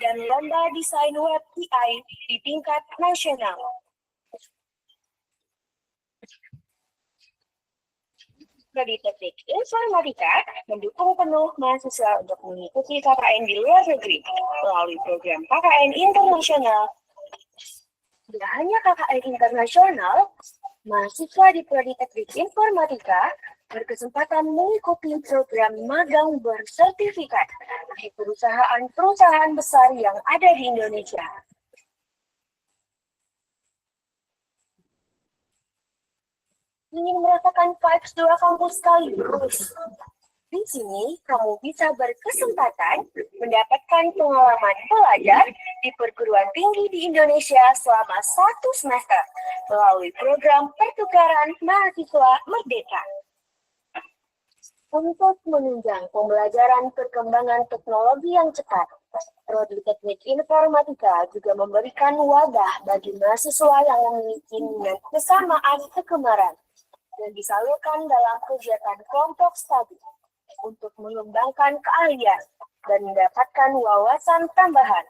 dan lomba desain web AI di tingkat nasional. Prodi Teknik Informatika mendukung penuh mahasiswa untuk mengikuti KKN di luar negeri melalui program KKN internasional. Tidak hanya KKN internasional, mahasiswa di Prodi Teknik Informatika berkesempatan mengikuti program magang bersertifikat di perusahaan-perusahaan besar yang ada di Indonesia. Ingin merasakan vibes dua kampus sekaligus? Di sini, kamu bisa berkesempatan mendapatkan pengalaman belajar di perguruan tinggi di Indonesia selama 1 semester melalui program pertukaran mahasiswa merdeka. Untuk menunjang pembelajaran perkembangan teknologi yang cepat, Prodi Teknik Informatika juga memberikan wadah bagi mahasiswa yang memiliki minat kesamaan kegemaran dan disalurkan dalam kegiatan kelompok studi untuk mengembangkan keahlian dan mendapatkan wawasan tambahan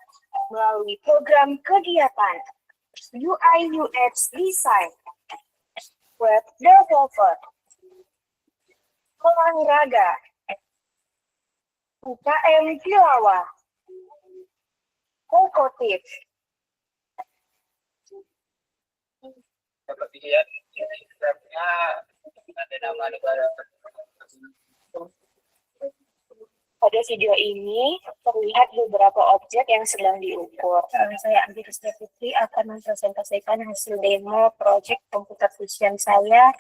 melalui program kegiatan UI UX Design, Web Developer, olahraga, UKM tilawah, Kokotif. Dapat dilihat Instagramnya ada nama negara. Pada video ini terlihat beberapa objek yang sedang diukur. Saya Anggita Putri akan mempresentasikan hasil demo proyek komputer vision saya.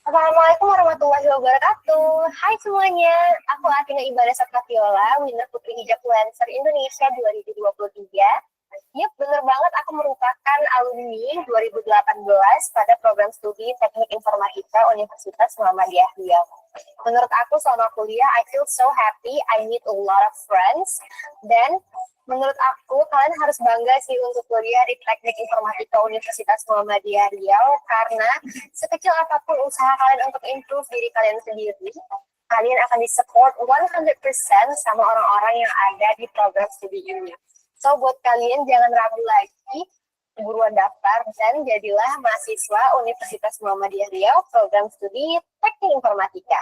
Assalamualaikum warahmatullahi wabarakatuh. Hai semuanya, aku Athena Ibadah Saptaviola, winner Putri Hijab Influencer Indonesia 2023. Yap, bener banget, aku merupakan alumni 2018 pada program studi Teknik Informatika Universitas Muhammadiyah Riau. Menurut aku selama kuliah, I feel so happy, I meet a lot of friends, dan menurut aku, kalian harus bangga sih untuk kuliah di Teknik Informatika Universitas Muhammadiyah Riau, karena sekecil apapun usaha kalian untuk improve diri kalian sendiri, kalian akan disupport 100% sama orang-orang yang ada di program studi ini. So, buat kalian jangan ragu lagi, buruan daftar dan jadilah mahasiswa Universitas Muhammadiyah Riau program studi Teknik Informatika.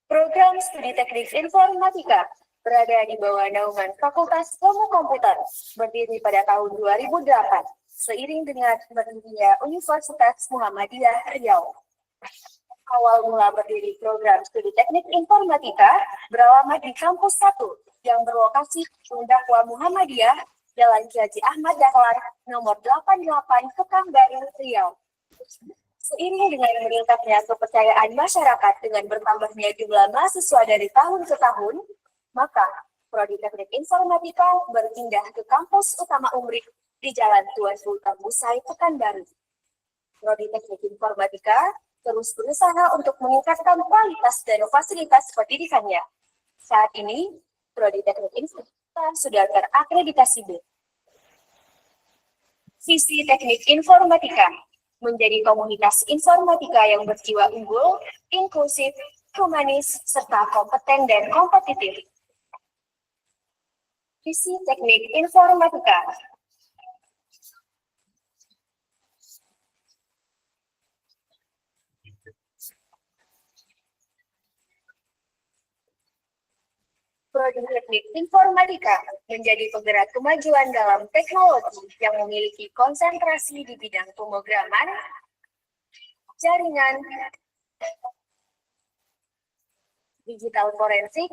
Program Studi Teknik Informatika berada di bawah naungan Fakultas Ilmu Komputer, berdiri pada tahun 2008, seiring dengan berdirinya Universitas Muhammadiyah Riau. Awal mula berdiri program Studi Teknik Informatika beralamat di Kampus 1 yang berlokasi di Dakwah Muhammadiyah, Jalan Ki Haji Ahmad Dahlan, nomor 88, Pekanbaru, Riau. Seiring dengan meningkatnya kepercayaan masyarakat dengan bertambahnya jumlah mahasiswa dari tahun ke tahun, maka Prodi Teknik Informatika berpindah ke kampus utama Umrik di Jalan Tuan Sultan Busai, Pekanbaru. Prodi Teknik Informatika terus berusaha untuk meningkatkan kualitas dan fasilitas pendidikannya. Saat ini, Prodi Teknik Informatika sudah terakreditasi B. Visi Teknik Informatika menjadi komunitas informatika yang berjiwa unggul, inklusif, humanis, serta kompeten dan kompetitif. Visi Teknik Informatika. Prodi Teknik Informatika menjadi penggerak kemajuan dalam teknologi yang memiliki konsentrasi di bidang pemrograman, jaringan, digital forensik,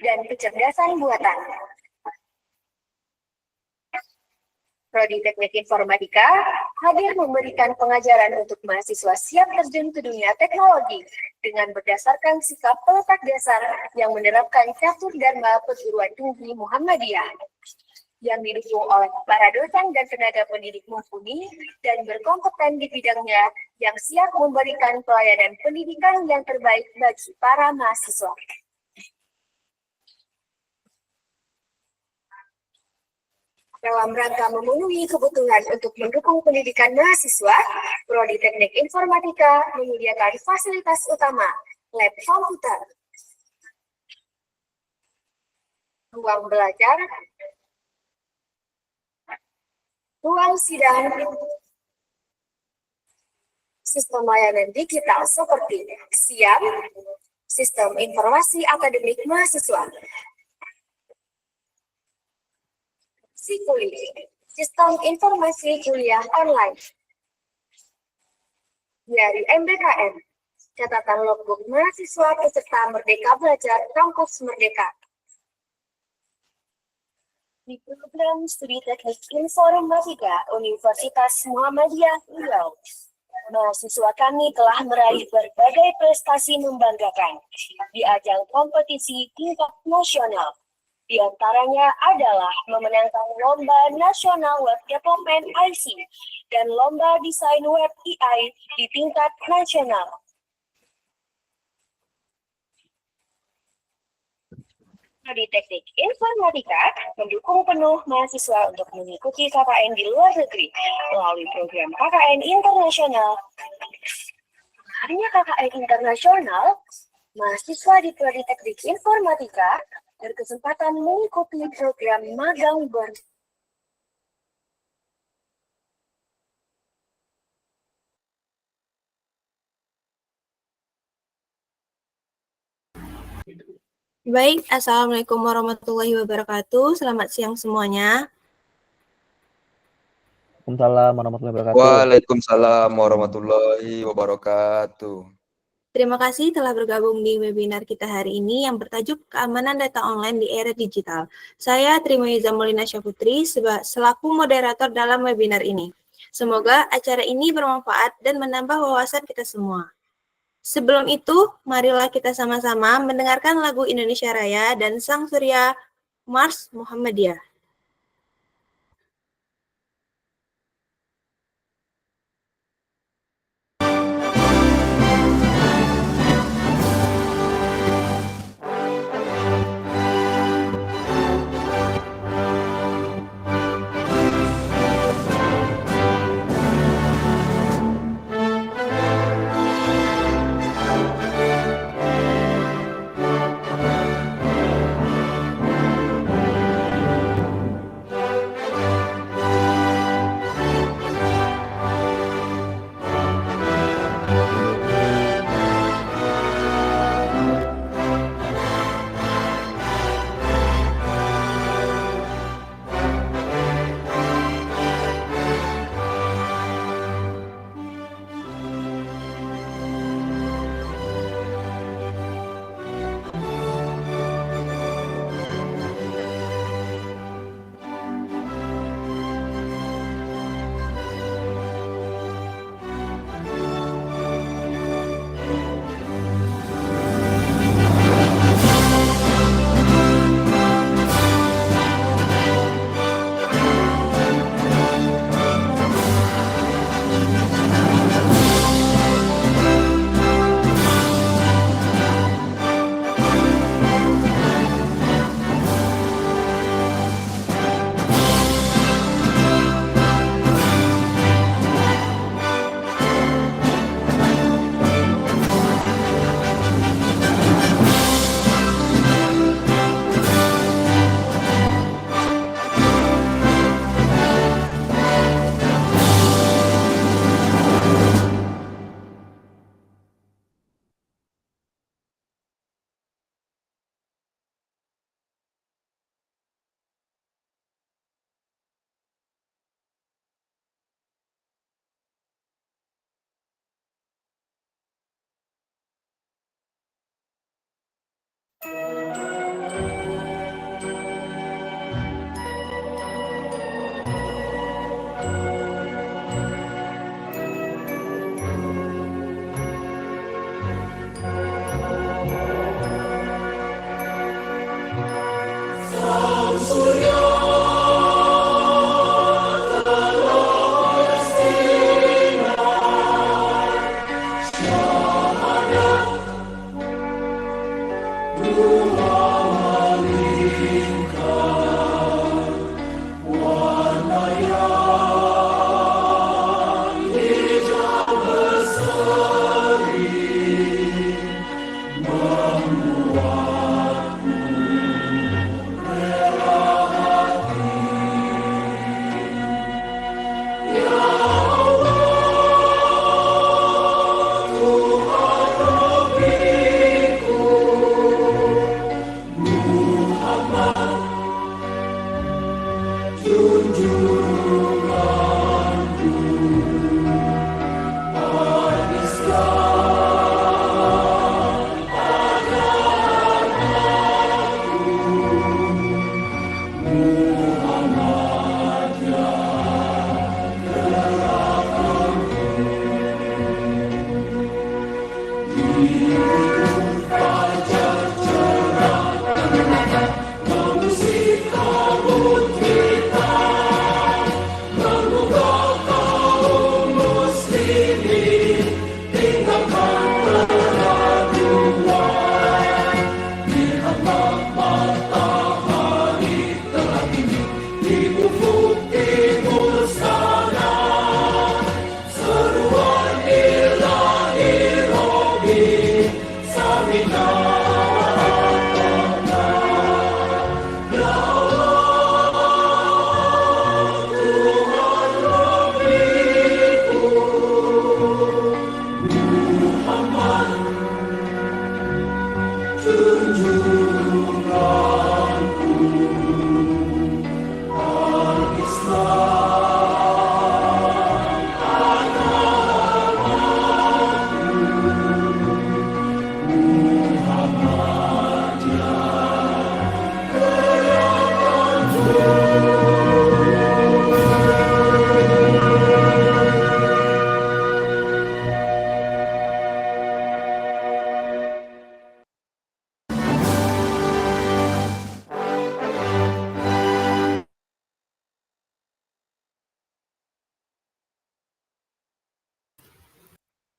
dan kecerdasan buatan. Prodi Teknik Informatika hadir memberikan pengajaran untuk mahasiswa siap terjun ke dunia teknologi dengan berdasarkan sikap peletak dasar yang menerapkan catur dharma perguruan tinggi Muhammadiyah yang didukung oleh para dosen dan tenaga pendidik mumpuni dan berkompeten di bidangnya yang siap memberikan pelayanan pendidikan yang terbaik bagi para mahasiswa. Dalam rangka memenuhi kebutuhan untuk mendukung pendidikan mahasiswa, Prodi Teknik Informatika menyediakan fasilitas utama, lab komputer, ruang belajar, ruang sidang, sistem layanan digital seperti SIAM, Sistem Informasi Akademik Mahasiswa, Sikuli, Sistem Informasi Kuliah Online, dari MBKM, catatan logbook mahasiswa peserta Merdeka Belajar Kampus Merdeka. Di program Studi Teknik Informatika Universitas Muhammadiyah Riau, mahasiswa kami telah meraih berbagai prestasi membanggakan di ajang kompetisi tingkat nasional. Di antaranya adalah memenangkan Lomba Nasional Web Development IC dan Lomba Desain Web AI di tingkat nasional. Prodi Teknik Informatika mendukung penuh mahasiswa untuk mengikuti KKN di luar negeri melalui program KKN internasional. Hanya KKN internasional, mahasiswa di Prodi Teknik Informatika berkesempatan mengikuti program magang Baik, Assalamualaikum warahmatullahi wabarakatuh. Selamat siang semuanya. Waalaikumsalam warahmatullahi wabarakatuh. Waalaikumsalam warahmatullahi wabarakatuh. Terima kasih telah bergabung di webinar kita hari ini yang bertajuk Keamanan Data Online di Era Digital. Saya Trimoyza Molina Syafutri selaku moderator dalam webinar ini. Semoga acara ini bermanfaat dan menambah wawasan kita semua. Sebelum itu, marilah kita sama-sama mendengarkan lagu Indonesia Raya dan Sang Surya Mars Muhammadiyah.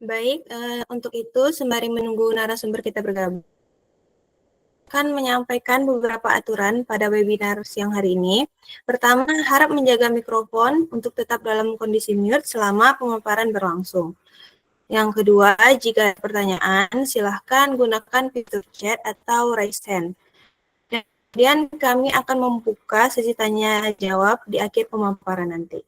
Baik, untuk itu sembari menunggu narasumber kita bergabung, akan menyampaikan beberapa aturan pada webinar siang hari ini. Pertama, harap menjaga mikrofon untuk tetap dalam kondisi mute selama pemaparan berlangsung. Yang kedua, jika ada pertanyaan, silahkan gunakan fitur chat atau raise hand. Kemudian kami akan membuka sesi tanya jawab di akhir pemaparan nanti.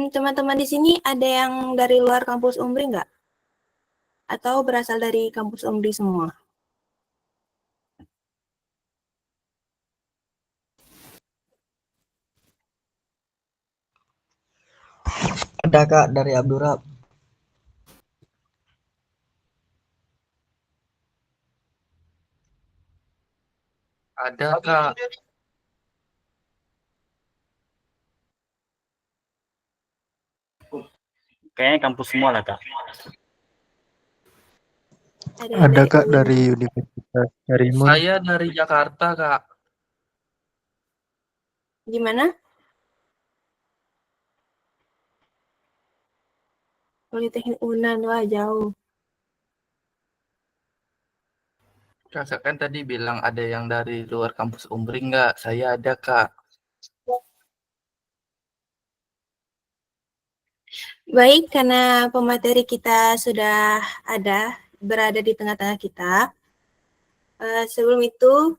Teman-teman di sini ada yang dari luar kampus Umbri nggak? Atau berasal dari kampus Umbri semua? Ada Kak dari Abdurrahman. Ada Kak. Kayaknya kampus semua lah, Kak. Ada Kak dari Universitas Karimun. Saya dari Jakarta Kak. Gimana? Politeknik Unan, wah jauh. Kakak kan tadi bilang ada yang dari luar kampus Umbri nggak? Saya ada Kak. Baik, karena pemateri kita sudah berada di tengah-tengah kita. Sebelum itu,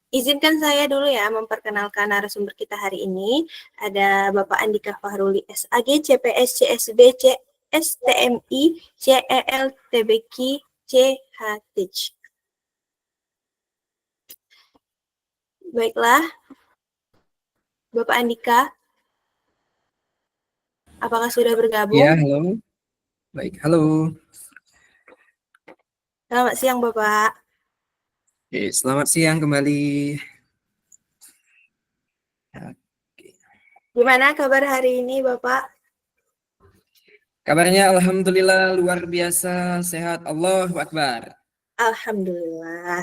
izinkan saya dulu ya memperkenalkan narasumber kita hari ini. Ada Bapak Andika Fahruli SAG, CPS, CSB, CSTMI, CEL, TBK, CHTIC. Baiklah, Bapak Andika, apakah sudah bergabung? Ya, halo. Baik, halo. Selamat siang, Bapak. Oke, selamat siang kembali. Gimana kabar hari ini, Bapak? Kabarnya alhamdulillah luar biasa, sehat, Allahu Akbar. Alhamdulillah.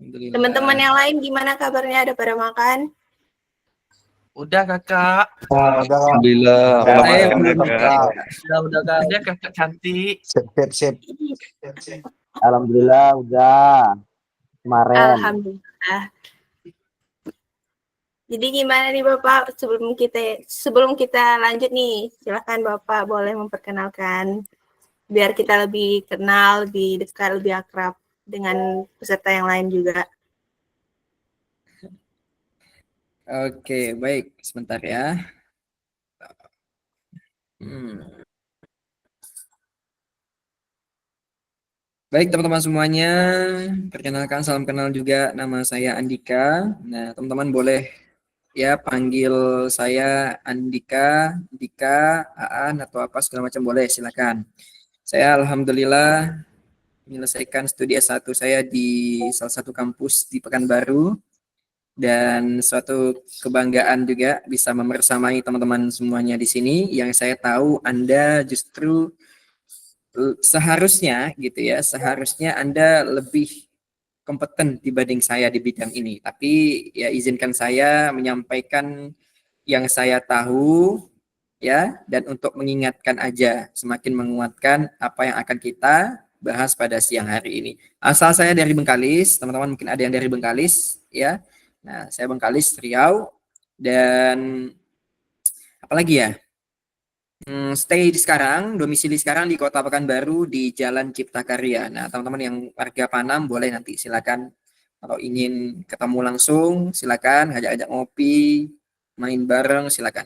Alhamdulillah. Teman-teman yang lain gimana kabarnya? Ada pada makan? Udah Kakak. Alhamdulillah. Saya Aman, belum Kakak. Udah Kak. Udah Kakak cantik. Sip. Alhamdulillah udah kemarin. Alhamdulillah. Jadi gimana nih Bapak, sebelum kita lanjut nih, silakan Bapak boleh memperkenalkan biar kita lebih kenal, lebih dekat, lebih akrab dengan peserta yang lain juga. Oke, baik. Sebentar ya. Baik teman-teman semuanya, perkenalkan salam kenal juga, nama saya Andika. Nah teman-teman boleh ya panggil saya Andika, Dika, Aan atau apa segala macam boleh, silakan. Saya alhamdulillah menyelesaikan studi S1 saya di salah satu kampus di Pekanbaru dan suatu kebanggaan juga bisa membersamai teman-teman semuanya di sini yang saya tahu Anda justru seharusnya gitu ya, seharusnya Anda lebih kompeten dibanding saya di bidang ini. Tapi ya izinkan saya menyampaikan yang saya tahu ya, dan untuk mengingatkan aja, semakin menguatkan apa yang akan kita bahas pada siang hari ini. Asal saya dari Bengkalis, teman-teman mungkin ada yang dari Bengkalis ya. Nah, saya Bengkalis Riau dan apalagi ya? Stay di sekarang, domisili sekarang di Kota Pekanbaru di Jalan Cipta Karya. Nah, teman-teman yang warga Panam boleh nanti silakan kalau ingin ketemu langsung, silakan ajak-ajak ngopi, main bareng, silakan.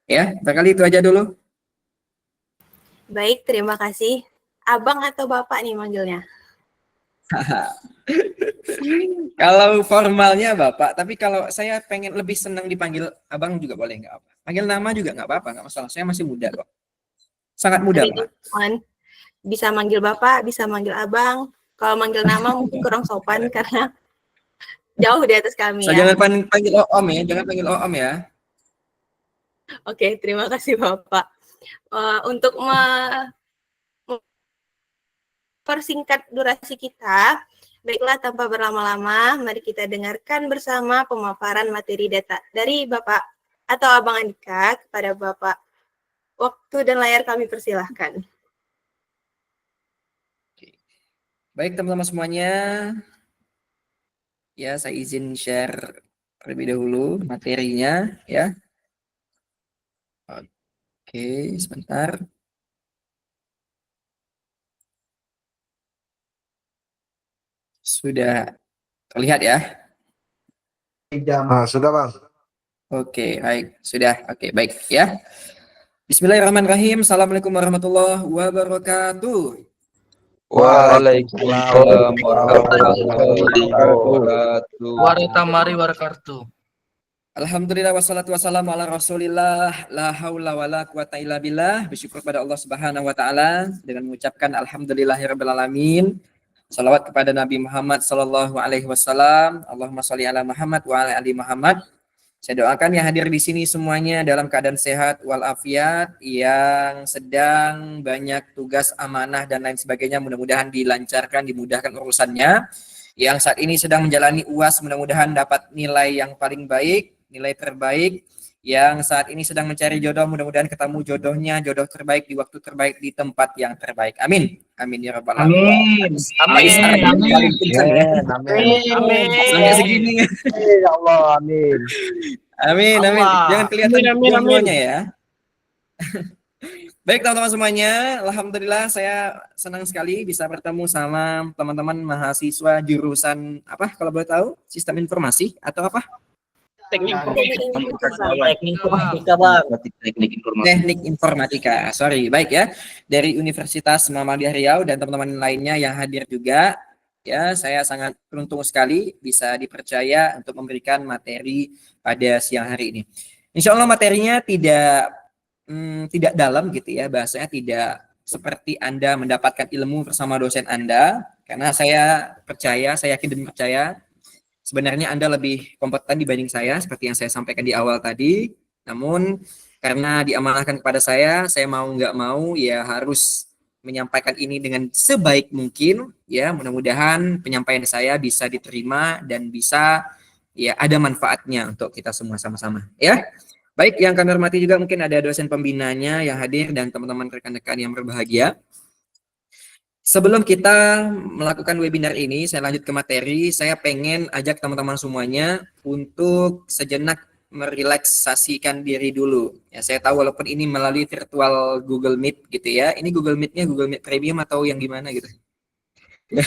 Ya, barangkali itu aja dulu. Baik, terima kasih. Abang atau Bapak nih manggilnya? Kalau formalnya Bapak, tapi kalau saya pengen lebih senang dipanggil Abang juga boleh, nggak apa. Panggil nama juga nggak apa-apa, nggak masalah. Saya masih muda kok. Sangat muda, Tapi Pak. bisa manggil Bapak, bisa manggil Abang. Kalau manggil nama mungkin kurang sopan karena jauh di atas kami So, ya. jangan panggil Om ya, jangan panggil Om ya. Oke, terima kasih Bapak. Untuk mempersingkat durasi kita, baiklah tanpa berlama-lama, mari kita dengarkan bersama pemaparan materi data dari Bapak atau Abang Andika kepada Bapak. Waktu dan layar kami persilahkan. Baik teman-teman semuanya, ya saya izin share terlebih dahulu materinya ya. Oke, sebentar. Sudah terlihat ya? Sudah Bang. Oke, baik. Sudah. Oke, baik ya. Bismillahirrahmanirrahim. Assalamualaikum warahmatullahi wabarakatuh. Waalaikumsalam warahmatullahi wabarakatuh. Waratamari wabarakatuh. Alhamdulillah wassalatu wassalamu ala rasulillah la haula wala quwata illa billah. Bersyukur pada Allah Subhanahu wa taala dengan mengucapkan alhamdulillahirabbil alamin. Salawat kepada Nabi Muhammad sallallahu alaihi wasallam. Allahumma shalli ala Muhammad wa ala ali Muhammad. Saya doakan yang hadir di sini semuanya dalam keadaan sehat walafiat, yang sedang banyak tugas amanah dan lain sebagainya mudah-mudahan dilancarkan, dimudahkan urusannya. Yang saat ini sedang menjalani UAS mudah-mudahan dapat nilai yang paling baik, nilai terbaik. Yang saat ini sedang mencari jodoh mudah-mudahan ketemu jodohnya, jodoh terbaik di waktu terbaik di tempat yang terbaik. Amin. Amin ya rabbal alamin. Amin. Amin. Amin. Sampai segini. Ya Allah, amin. Amin, amin. Allah. Jangan kelihatan Amin. jodohnya ya. Baik teman-teman semuanya, alhamdulillah saya senang sekali bisa bertemu sama teman-teman mahasiswa jurusan apa kalau boleh tahu? Sistem informasi atau apa? Teknik informatika. Teknik informatika. Sorry, baik ya. Dari Universitas Muhammadiyah Riau dan teman-teman lainnya yang hadir juga. Ya, saya sangat beruntung sekali bisa dipercaya untuk memberikan materi pada siang hari ini. Insya Allah materinya tidak dalam gitu ya, bahasanya tidak seperti Anda mendapatkan ilmu bersama dosen Anda, karena saya percaya, saya yakin dan percaya sebenarnya Anda lebih kompeten dibanding saya seperti yang saya sampaikan di awal tadi. Namun karena diamanahkan kepada saya mau nggak mau ya harus menyampaikan ini dengan sebaik mungkin ya, mudah-mudahan penyampaian saya bisa diterima dan bisa ya ada manfaatnya untuk kita semua sama-sama ya. Baik, yang kami hormati juga mungkin ada dosen pembinanya yang hadir dan teman-teman rekan-rekan yang berbahagia. Sebelum kita melakukan webinar ini, saya lanjut ke materi. Saya pengen ajak teman-teman semuanya untuk sejenak merelaksasikan diri dulu. Ya, saya tahu walaupun ini melalui virtual Google Meet gitu ya. Ini Google Meet-nya Google Meet Premium atau yang gimana gitu. Ya.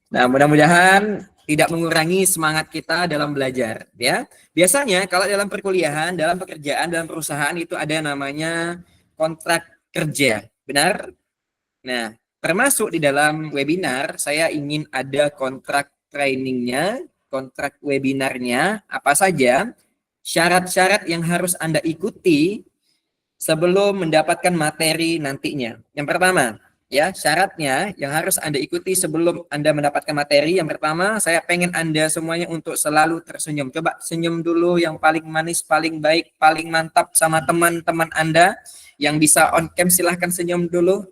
Nah, mudah-mudahan tidak mengurangi semangat kita dalam belajar. Ya, biasanya kalau dalam perkuliahan, dalam pekerjaan, dalam perusahaan itu ada namanya kontrak kerja. Benar? Nah, termasuk di dalam webinar, saya ingin ada kontrak trainingnya, kontrak webinarnya, apa saja, syarat-syarat yang harus Anda ikuti sebelum mendapatkan materi nantinya. Yang pertama, ya, syaratnya yang harus Anda ikuti sebelum Anda mendapatkan materi. Yang pertama, saya pengen Anda semuanya untuk selalu tersenyum. Coba senyum dulu yang paling manis, paling baik, paling mantap sama teman-teman Anda. Yang bisa on cam silahkan senyum dulu.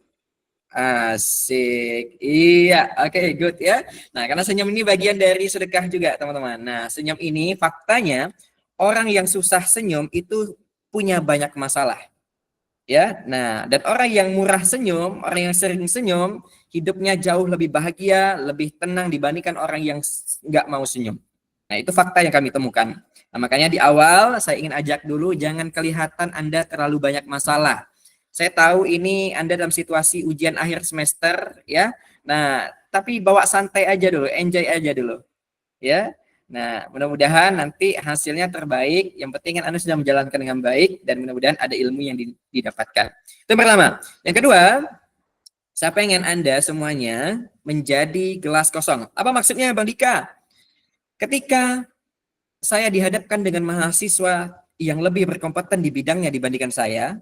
Asik. Iya, oke, good ya. Nah, karena senyum ini bagian dari sedekah juga, teman-teman. Nah, senyum ini faktanya orang yang susah senyum itu punya banyak masalah. Ya. Nah, dan orang yang murah senyum, orang yang sering senyum, hidupnya jauh lebih bahagia, lebih tenang dibandingkan orang yang nggak mau senyum. Nah, itu fakta yang kami temukan. Nah, makanya di awal saya ingin ajak dulu jangan kelihatan Anda terlalu banyak masalah. Saya tahu ini Anda dalam situasi ujian akhir semester ya. Nah, tapi bawa santai aja dulu, enjoy aja dulu. Ya. Nah, mudah-mudahan nanti hasilnya terbaik. Yang penting kan Anda sudah menjalankan dengan baik dan mudah-mudahan ada ilmu yang didapatkan. Itu yang pertama. Yang kedua, saya pengen Anda semuanya menjadi gelas kosong. Apa maksudnya, Bang Dika? Ketika saya dihadapkan dengan mahasiswa yang lebih berkompeten di bidangnya dibandingkan saya,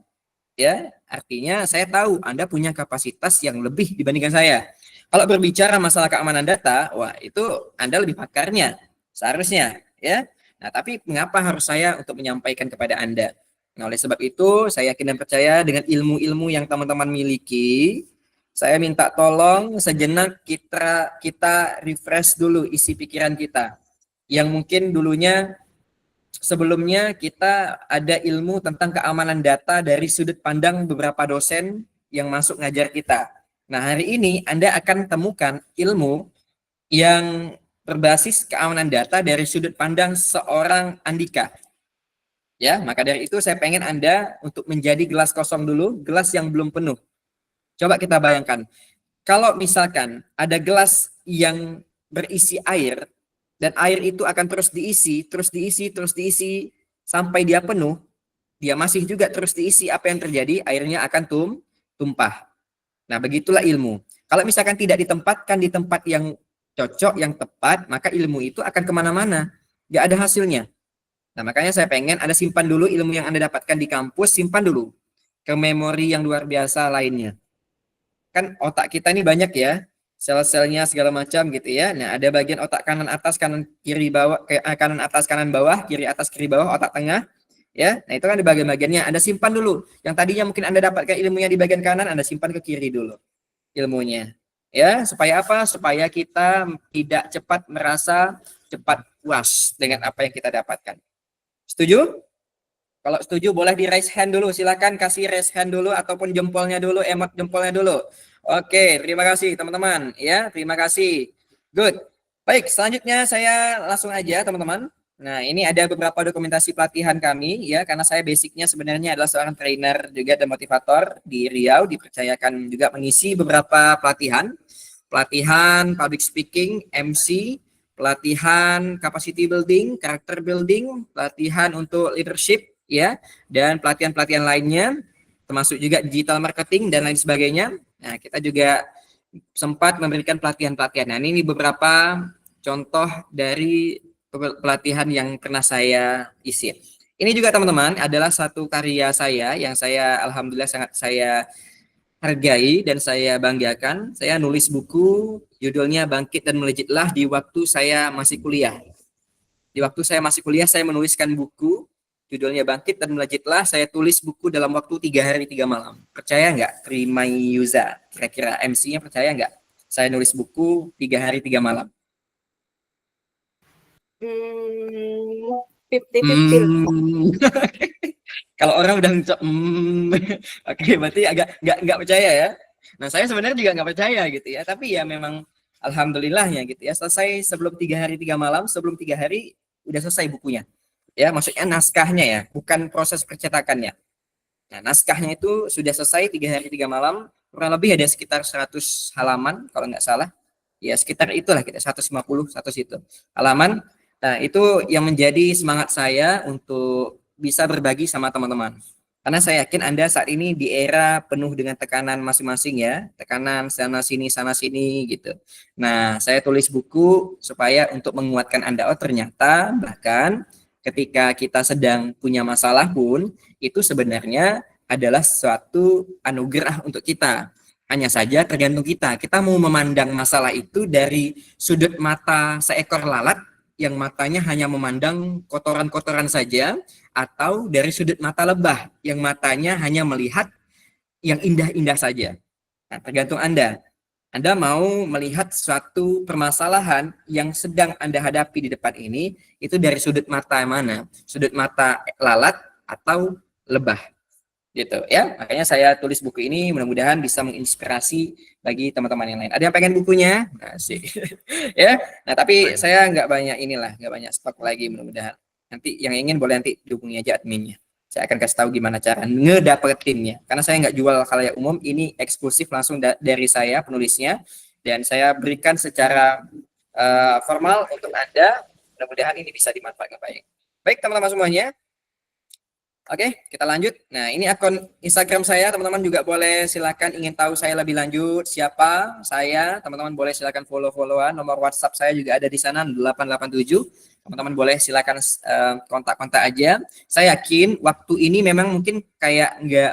ya, artinya saya tahu Anda punya kapasitas yang lebih dibandingkan saya. Kalau berbicara masalah keamanan data, wah itu Anda lebih pakarnya, seharusnya, ya. Nah, tapi mengapa harus saya untuk menyampaikan kepada Anda? Nah, oleh sebab itu, saya yakin dan percaya dengan ilmu-ilmu yang teman-teman miliki, saya minta tolong sejenak kita refresh dulu isi pikiran kita. Yang mungkin dulunya sebelumnya kita ada ilmu tentang keamanan data dari sudut pandang beberapa dosen yang masuk ngajar kita. Nah, hari ini Anda akan temukan ilmu yang berbasis keamanan data dari sudut pandang seorang Andika. Ya, maka dari itu saya pengen Anda untuk menjadi gelas kosong dulu, gelas yang belum penuh. Coba kita bayangkan, kalau misalkan ada gelas yang berisi air, dan air itu akan terus diisi sampai dia penuh, dia masih juga terus diisi, apa yang terjadi? Airnya akan tumpah. Nah, begitulah ilmu. Kalau misalkan tidak ditempatkan di tempat yang cocok, yang tepat, maka ilmu itu akan kemana-mana. Nggak ada hasilnya. Nah, makanya saya pengen Anda simpan dulu ilmu yang Anda dapatkan di kampus, simpan dulu ke memori yang luar biasa lainnya. Kan otak kita ini banyak ya, sel-selnya segala macam gitu ya. Nah, ada bagian otak kanan atas, kanan kiri bawah, kanan atas, kanan bawah, kiri atas, kiri bawah, otak tengah. Ya, nah itu kan ada bagian-bagiannya. Anda simpan dulu. Yang tadinya mungkin Anda dapatkan ilmunya di bagian kanan, Anda simpan ke kiri dulu ilmunya. Ya, supaya apa? Supaya kita tidak cepat merasa cepat puas dengan apa yang kita dapatkan. Setuju? Kalau setuju boleh di raise hand dulu. Silakan kasih raise hand dulu ataupun jempolnya dulu, emot jempolnya dulu. Oke, terima kasih teman-teman. Ya, terima kasih. Good. Baik, selanjutnya saya langsung aja teman-teman. Nah, ini ada beberapa dokumentasi pelatihan kami ya, karena saya basicnya sebenarnya adalah seorang trainer juga dan motivator di Riau, dipercayakan juga mengisi beberapa pelatihan. Pelatihan public speaking, MC, pelatihan capacity building, character building, pelatihan untuk leadership ya, dan pelatihan-pelatihan lainnya termasuk juga digital marketing dan lain sebagainya. Nah, kita juga sempat memberikan pelatihan-pelatihan. Nah, ini beberapa contoh dari pelatihan yang pernah saya isi. Ini juga teman-teman adalah satu karya saya yang saya alhamdulillah sangat saya hargai dan saya banggakan. Saya nulis buku judulnya Bangkit dan Melejitlah di waktu saya masih kuliah. Di waktu saya masih kuliah saya menuliskan buku judulnya Bangkit dan Melejitlah. Saya tulis buku dalam waktu 3 hari 3 malam. Percaya nggak? Terima Yuza. Kira-kira MC-nya percaya nggak? Saya nulis buku 3 hari 3 malam. 50-50. Kalau orang udah oke, berarti agak nggak percaya ya. Nah, saya sebenarnya juga nggak percaya gitu ya, tapi ya memang alhamdulillahnya gitu ya, selesai sebelum 3 hari 3 malam, sebelum 3 hari udah selesai bukunya. Ya, maksudnya naskahnya ya, bukan proses percetakannya. Nah, naskahnya itu sudah selesai 3 hari 3 malam, kurang lebih ada sekitar 100 halaman kalau nggak salah. Ya, sekitar itulah kita 150, 100 itu halaman. Nah, itu yang menjadi semangat saya untuk bisa berbagi sama teman-teman. Karena saya yakin Anda saat ini di era penuh dengan tekanan masing-masing ya, tekanan sana sini gitu. Nah, saya tulis buku supaya untuk menguatkan Anda. Oh, ternyata bahkan ketika kita sedang punya masalah pun, itu sebenarnya adalah suatu anugerah untuk kita. Hanya saja tergantung kita. Kita mau memandang masalah itu dari sudut mata seekor lalat, yang matanya hanya memandang kotoran-kotoran saja, atau dari sudut mata lebah, yang matanya hanya melihat yang indah-indah saja. Nah, tergantung Anda. Anda mau melihat suatu permasalahan yang sedang Anda hadapi di depan ini, itu dari sudut mata mana? Sudut mata lalat atau lebah? Gitu ya. Makanya saya tulis buku ini, mudah-mudahan bisa menginspirasi bagi teman-teman yang lain. Ada yang pengen bukunya? Nah, sih. Ya. Nah, tapi saya nggak banyak stok lagi, mudah-mudahan. Nanti yang ingin boleh nanti dihubungi aja adminnya. Saya akan kasih tahu gimana cara ngedapetinnya. Karena saya nggak jual khalayak umum, ini eksklusif langsung dari saya penulisnya, dan saya berikan secara formal untuk Anda. Mudah-mudahan ini bisa dimanfaatkan baik. Baik teman-teman semuanya. Oke, kita lanjut. Nah, ini akun Instagram saya, teman-teman juga boleh silakan ingin tahu saya lebih lanjut siapa saya, teman-teman boleh silakan follow-followan. Nomor WhatsApp saya juga ada di sana 887. Teman-teman boleh silakan kontak-kontak aja. Saya yakin waktu ini memang mungkin kayak nggak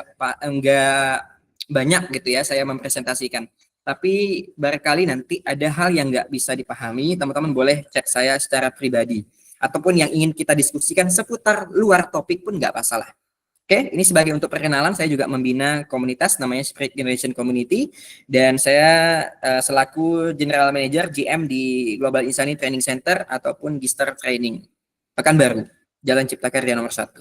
banyak gitu ya saya mempresentasikan. Tapi barangkali nanti ada hal yang nggak bisa dipahami, teman-teman boleh chat saya secara pribadi. Ataupun yang ingin kita diskusikan seputar luar topik pun nggak masalah. Oke, ini sebagai untuk perkenalan, saya juga membina komunitas namanya Spirit Generation Community, dan saya selaku General Manager GM di Global Insani Training Center ataupun Gister Training Pekanbaru, Jalan Cipta Karya nomor 1.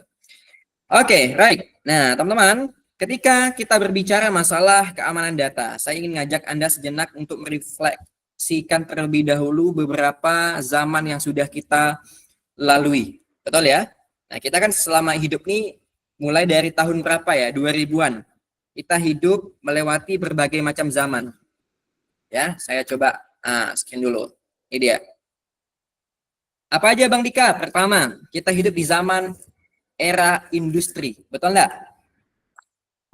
Oke, right. Nah, teman-teman, ketika kita berbicara masalah keamanan data, saya ingin ngajak Anda sejenak untuk merefleksikan terlebih dahulu beberapa zaman yang sudah kita lalui. Betul ya? Nah, kita kan selama hidup nih mulai dari tahun berapa ya? 2000-an. Kita hidup melewati berbagai macam zaman. Ya, saya coba scan dulu. Ini dia. Apa aja Bang Dika? Pertama, kita hidup di zaman era industri. Betul enggak?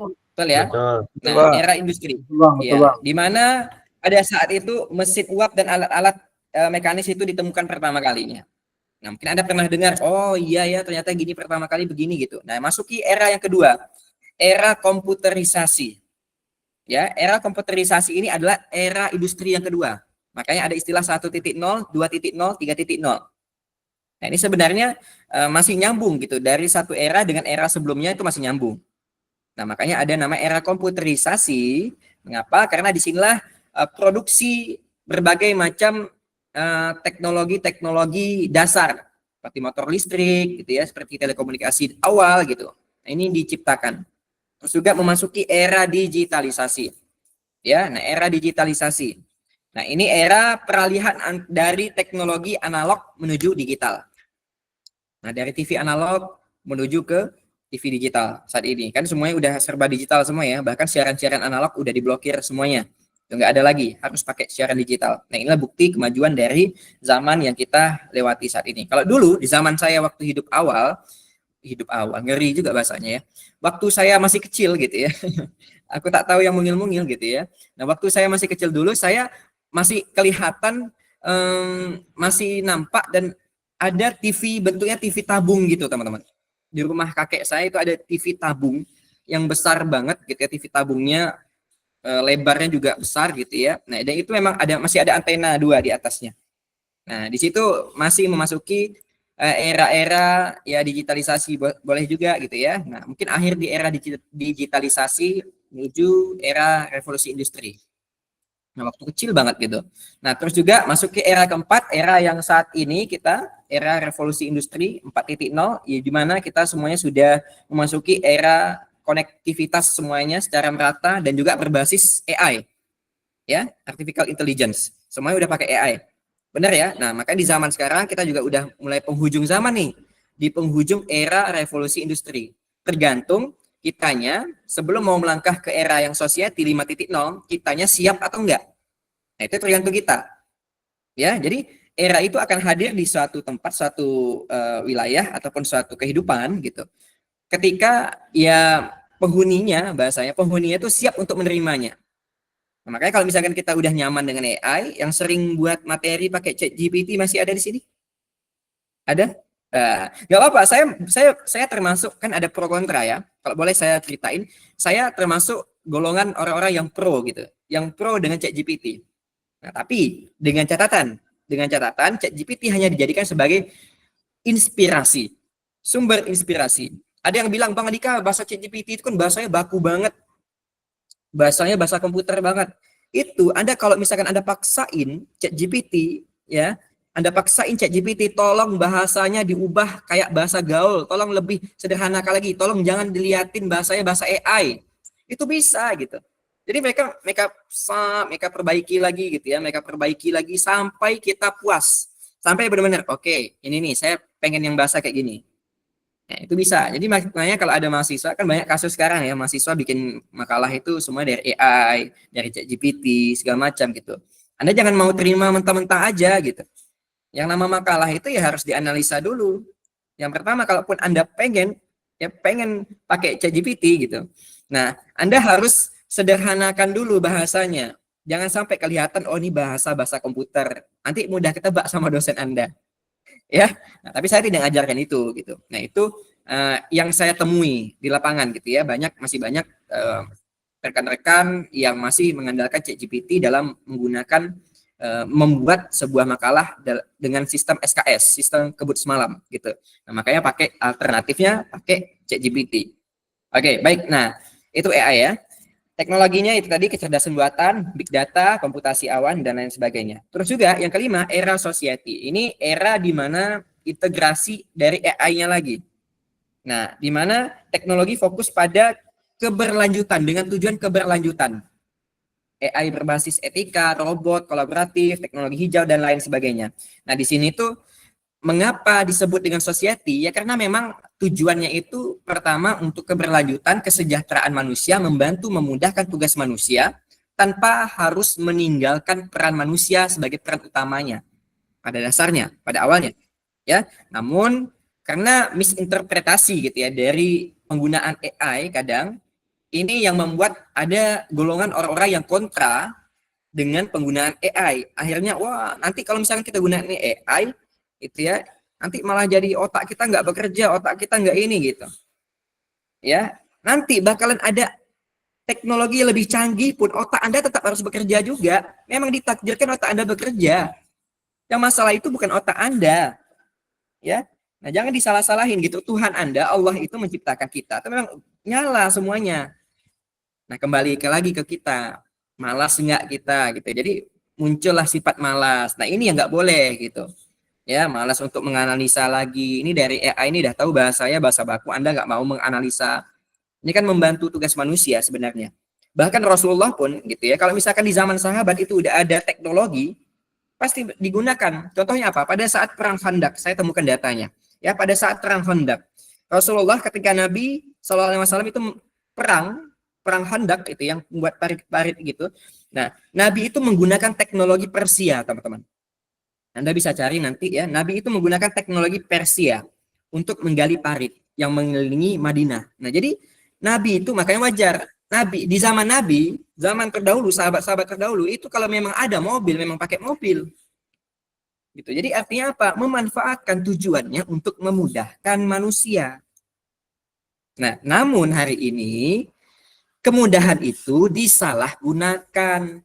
Betul ya? Betul. Nah, era industri. Ya, di mana pada saat itu mesin uap dan alat-alat mekanis itu ditemukan pertama kalinya. Nah, mungkin Anda pernah dengar, oh iya ya ternyata gini pertama kali begini gitu. Nah, masuki era yang kedua, era komputerisasi. Ya, era komputerisasi ini adalah era industri yang kedua. Makanya ada istilah 1.0, 2.0, 3.0. Nah, ini sebenarnya masih nyambung gitu. Dari satu era dengan era sebelumnya itu masih nyambung. Nah, makanya ada nama era komputerisasi. Mengapa? Karena disinilah produksi berbagai macam teknologi-teknologi dasar seperti motor listrik gitu ya, seperti telekomunikasi awal gitu. Nah, ini diciptakan. Terus juga memasuki era digitalisasi. Ya, nah era digitalisasi. Nah, ini era peralihan dari teknologi analog menuju digital. Nah, dari TV analog menuju ke TV digital saat ini. Kan semuanya udah serba digital semua ya, bahkan siaran-siaran analog udah diblokir semuanya. Nggak ada lagi, harus pakai siaran digital. Nah, inilah bukti kemajuan dari zaman yang kita lewati saat ini. Kalau dulu di zaman saya waktu hidup awal, ngeri juga bahasanya ya. Waktu saya masih kecil gitu ya. Aku tak tahu yang mungil-mungil gitu ya. Nah, waktu saya masih kecil dulu, saya masih kelihatan masih nampak dan ada TV bentuknya TV tabung gitu, teman-teman. Di rumah kakek saya itu ada TV tabung yang besar banget gitu ya, TV tabungnya lebarnya juga besar gitu ya. Nah, dan itu memang masih ada antena 2 di atasnya. Nah, di situ masih memasuki era-era ya digitalisasi boleh juga gitu ya. Nah, mungkin akhir di era digitalisasi menuju era revolusi industri. Nah, waktu kecil banget gitu. Nah, terus juga masuk ke era keempat, era yang saat ini kita, era revolusi industri 4.0, ya di mana kita semuanya sudah memasuki era konektivitas semuanya secara merata dan juga berbasis AI. Ya, artificial intelligence. Semuanya udah pakai AI. Benar ya? Nah, makanya di zaman sekarang kita juga udah mulai penghujung zaman nih. Di penghujung era revolusi industri. Tergantung kitanya sebelum mau melangkah ke era yang society 5.0, kitanya siap atau enggak. Nah, itu tergantung kita. Ya, jadi era itu akan hadir di suatu tempat, suatu wilayah ataupun suatu kehidupan gitu. Ketika ya penghuninya itu siap untuk menerimanya. Nah, makanya kalau misalkan kita udah nyaman dengan AI, yang sering buat materi pakai ChatGPT masih ada di sini? Ada? Nggak apa-apa, saya termasuk, kan ada pro kontra ya. Kalau boleh saya ceritain, saya termasuk golongan orang-orang yang pro gitu, yang pro dengan ChatGPT. Nah, tapi dengan catatan ChatGPT hanya dijadikan sebagai inspirasi, sumber inspirasi. Ada yang bilang, Bang Andika, bahasa ChatGPT itu kan bahasanya baku banget, bahasanya bahasa komputer banget. Itu Anda kalau misalkan Anda paksain ChatGPT, ya, Anda paksain ChatGPT, tolong bahasanya diubah kayak bahasa gaul, tolong lebih sederhanakan lagi, tolong jangan diliatin bahasanya bahasa AI. Itu bisa gitu. Jadi mereka perbaiki lagi gitu ya, mereka perbaiki lagi sampai kita puas. Sampai benar-benar oke, ini nih saya pengen yang bahasa kayak gini. Nah, itu bisa. Jadi makanya kalau ada mahasiswa, kan banyak kasus sekarang ya, mahasiswa bikin makalah itu semua dari AI, dari ChatGPT, segala macam gitu. Anda jangan mau terima mentah-mentah aja gitu. Yang nama makalah itu ya harus dianalisa dulu. Yang pertama, kalaupun Anda pengen pakai ChatGPT gitu. Nah, Anda harus sederhanakan dulu bahasanya. Jangan sampai kelihatan, oh ini bahasa komputer. Nanti mudah ketebak sama dosen Anda. Ya, nah, tapi saya tidak ajarkan itu gitu. Nah, itu yang saya temui di lapangan gitu ya. Masih banyak rekan-rekan yang masih mengandalkan ChatGPT dalam menggunakan membuat sebuah makalah dengan sistem SKS, sistem kebut semalam gitu. Nah, makanya pakai alternatifnya pakai ChatGPT. Oke, baik. Nah, itu AI ya. Teknologinya itu tadi kecerdasan buatan, big data, komputasi awan, dan lain sebagainya. Terus juga yang kelima, era society. Ini era di mana integrasi dari AI-nya lagi. Nah, di mana teknologi fokus pada keberlanjutan, dengan tujuan keberlanjutan. AI berbasis etika, robot, kolaboratif, teknologi hijau, dan lain sebagainya. Nah, di sini tuh mengapa disebut dengan society? Ya karena memang tujuannya itu pertama untuk keberlanjutan, kesejahteraan manusia, membantu memudahkan tugas manusia tanpa harus meninggalkan peran manusia sebagai peran utamanya pada dasarnya, pada awalnya. Ya, namun karena misinterpretasi gitu ya dari penggunaan AI kadang ini yang membuat ada golongan orang-orang yang kontra dengan penggunaan AI. Akhirnya, wah nanti kalau misalnya kita gunakan AI, itu ya, nanti malah jadi otak kita nggak bekerja, otak kita nggak ini gitu. Ya, nanti bakalan ada teknologi lebih canggih pun otak Anda tetap harus bekerja juga. Memang ditakdirkan otak Anda bekerja. Yang masalah itu bukan otak Anda. Ya. Nah, jangan disalah-salahin gitu. Tuhan Anda, Allah itu menciptakan kita. Itu memang nyala semuanya. Nah, kembali lagi ke kita. Malas enggak kita gitu. Jadi muncullah sifat malas. Nah, ini yang nggak boleh gitu. Ya, malas untuk menganalisa lagi. Ini dari AI ini udah tahu bahasanya bahasa baku, Anda nggak mau menganalisa. Ini kan membantu tugas manusia sebenarnya. Bahkan Rasulullah pun gitu ya, kalau misalkan di zaman sahabat itu udah ada teknologi, pasti digunakan. Contohnya apa? Pada saat perang Khandaq, saya temukan datanya. Ya, pada saat perang Khandaq, Rasulullah ketika Nabi SAW itu perang Khandaq itu yang membuat parit-parit gitu. Nah, Nabi itu menggunakan teknologi Persia, teman-teman. Anda bisa cari nanti ya, Nabi itu menggunakan teknologi Persia untuk menggali parit yang mengelilingi Madinah. Nah, jadi Nabi itu makanya wajar. Nabi di zaman terdahulu, sahabat-sahabat terdahulu itu kalau memang ada mobil, memang pakai mobil. Gitu. Jadi artinya apa? Memanfaatkan tujuannya untuk memudahkan manusia. Nah, namun hari ini kemudahan itu disalahgunakan.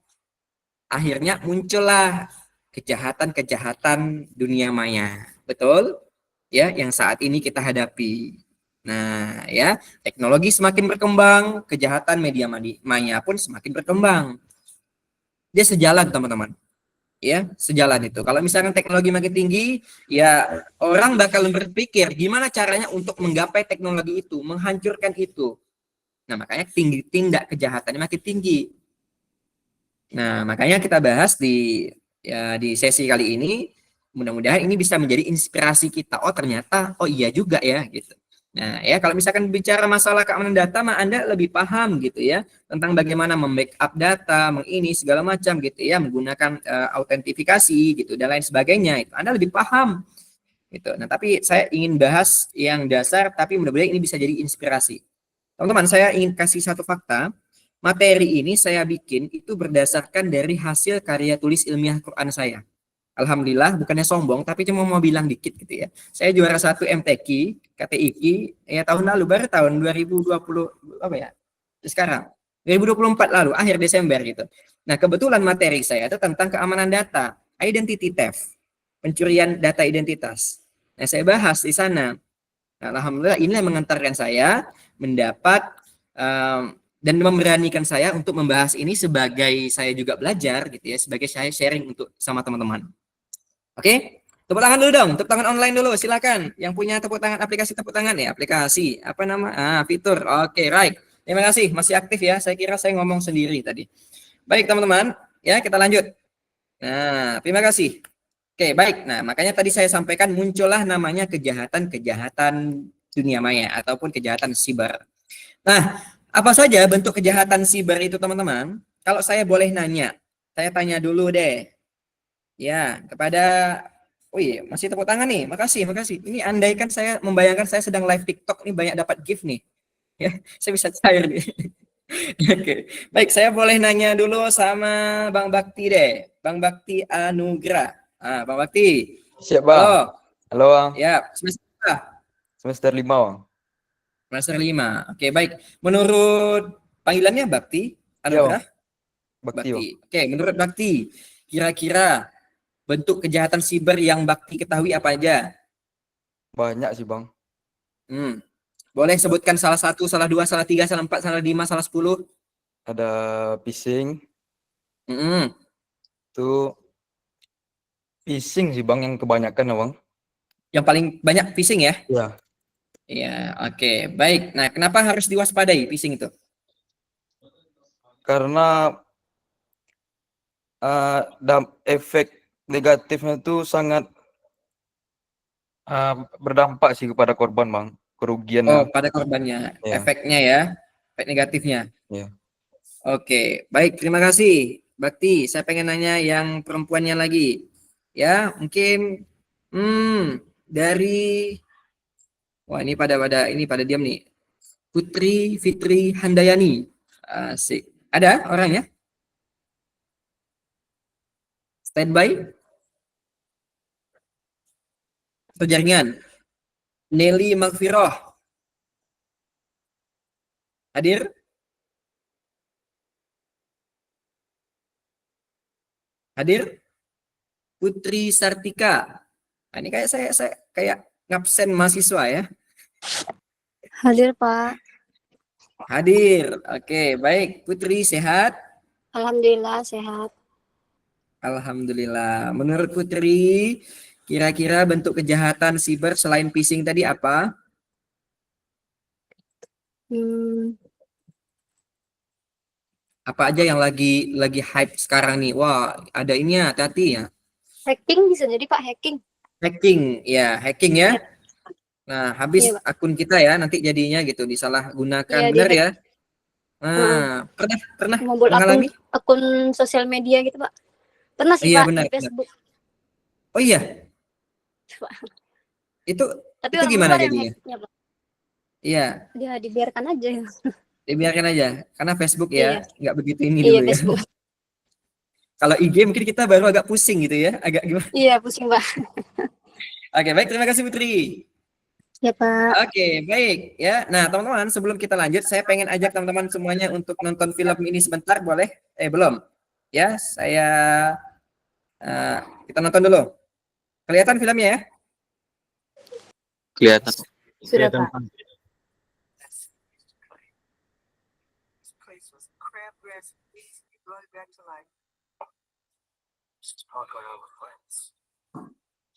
Akhirnya muncullah kejahatan-kejahatan dunia maya. Betul? Ya, yang saat ini kita hadapi. Nah, ya, teknologi semakin berkembang, kejahatan media maya pun semakin berkembang. Dia sejalan, teman-teman. Ya, sejalan itu. Kalau misalkan teknologi makin tinggi, ya orang bakal berpikir gimana caranya untuk menggapai teknologi itu, menghancurkan itu. Nah, makanya tindak kejahatannya makin tinggi. Nah, makanya kita bahas di sesi kali ini. Mudah-mudahan ini bisa menjadi inspirasi kita. Oh, ternyata, oh iya juga ya, gitu. Nah, ya kalau misalkan bicara masalah keamanan data, mah Anda lebih paham gitu ya tentang bagaimana membackup data, mengini segala macam gitu ya, menggunakan autentifikasi gitu dan lain sebagainya. Itu Anda lebih paham gitu. Nah, tapi saya ingin bahas yang dasar, tapi mudah-mudahan ini bisa jadi inspirasi. Teman-teman, saya ingin kasih satu fakta. Materi ini saya bikin itu berdasarkan dari hasil karya tulis ilmiah Quran saya. Alhamdulillah, bukannya sombong, tapi cuma mau bilang dikit gitu ya. Saya juara 1 MTQ, KTIQ, ya tahun lalu, baru tahun 2020, apa ya, sekarang, 2024 lalu, akhir Desember gitu. Nah, kebetulan materi saya itu tentang keamanan data, identity theft, pencurian data identitas. Nah, saya bahas di sana. Nah, alhamdulillah, ini yang mengantarkan saya mendapat dan memberanikan saya untuk membahas ini sebagai saya juga belajar gitu ya, sebagai saya sharing untuk sama teman-teman. Oke, tepuk tangan dulu dong, tepuk tangan online dulu, silakan. Yang punya tepuk tangan aplikasi tepuk tangan ya, aplikasi apa nama? Fitur. Oke, right. Terima kasih, masih aktif ya. Saya kira saya ngomong sendiri tadi. Baik teman-teman, ya kita lanjut. Nah, terima kasih. Oke, baik. Nah, makanya tadi saya sampaikan muncullah namanya kejahatan-kejahatan dunia maya ataupun kejahatan siber. Nah, apa saja bentuk kejahatan siber itu teman-teman? Kalau saya boleh nanya, saya tanya dulu deh. Ya, kepada oh iya, masih tepuk tangan nih. Makasih, makasih. Ini andaikan saya membayangkan saya sedang live TikTok nih banyak dapat gift nih. Ya, saya bisa cair nih. Oke. Baik, saya boleh nanya dulu sama Bang Bakti deh. Bang Bakti Anugrah. Bang Bakti. Siap, Bang. Halo. Halo, Bang. Ya, semester berapa? Semester 5, Bang. Semester 5. Oke, baik. Menurut panggilannya Bakti Iya, Anugrah? Bakti, Bang. Oke, menurut Bakti, kira-kira bentuk kejahatan siber yang Bakti ketahui apa aja? Banyak sih, Bang. Boleh sebutkan salah satu, salah dua, salah tiga, salah empat, salah lima, salah 10? Ada phishing, Mm-mm. itu phishing sih, Bang, yang kebanyakan ya, Bang. Yang paling banyak phishing ya? Iya. Iya, oke. Baik. Nah, kenapa harus diwaspadai phishing itu? Karena efek negatifnya itu sangat berdampak sih kepada korban, Bang. Oh, Kerugiannya. pada korbannya. Iya. Efeknya ya, efek negatifnya. Iya. Oke, baik. Terima kasih, Bakti. Saya pengen nanya yang perempuannya lagi. Ya, mungkin dari wah ini pada diam nih. Putri Fitri Handayani. Asik. Ada orangnya? Standby? Atau jaringan? Nelly Magfiroh. Hadir? Hadir? Putri Sartika. Nah, ini kayak saya kayak ngabsen mahasiswa ya. Hadir, Pak. Hadir. Oke, baik. Putri sehat? Alhamdulillah sehat. Alhamdulillah. Menurut Putri, kira-kira bentuk kejahatan siber selain phishing tadi apa? Apa aja yang lagi hype sekarang nih? Wah, ada ini ya, hati-hati ya. Hacking bisa jadi, Pak, hacking. Hacking ya. Nah, habis Iya, Pak. akun kita ya nanti jadinya gitu disalahgunakan. Iya, Benar di-hack. ya? Nah, pernah Ngumpul mengalami? akun sosial media gitu, Pak. Pernah sih, Iya, Pak, benar, di Facebook. Oh iya, Pak. itu Tapi itu orang gimana luar yang jadinya? hacknya, Pak. Iya, Dia dibiarkan aja. dibiarkan aja. Karena Facebook Iya. ya, nggak begitu ini Iya, dulu ya. Facebook. Kalau IG mungkin kita baru agak pusing gitu ya, agak gimana? Iya, pusing, Pak. Oke, baik, terima kasih Putri. Ya, Pak. Oke, baik ya. Nah, teman-teman, sebelum kita lanjut, saya pengen ajak teman-teman semuanya untuk nonton film ini sebentar, boleh? Belum. Ya, kita nonton dulu. Kelihatan filmnya ya? Kelihatan. Sudah, Pak.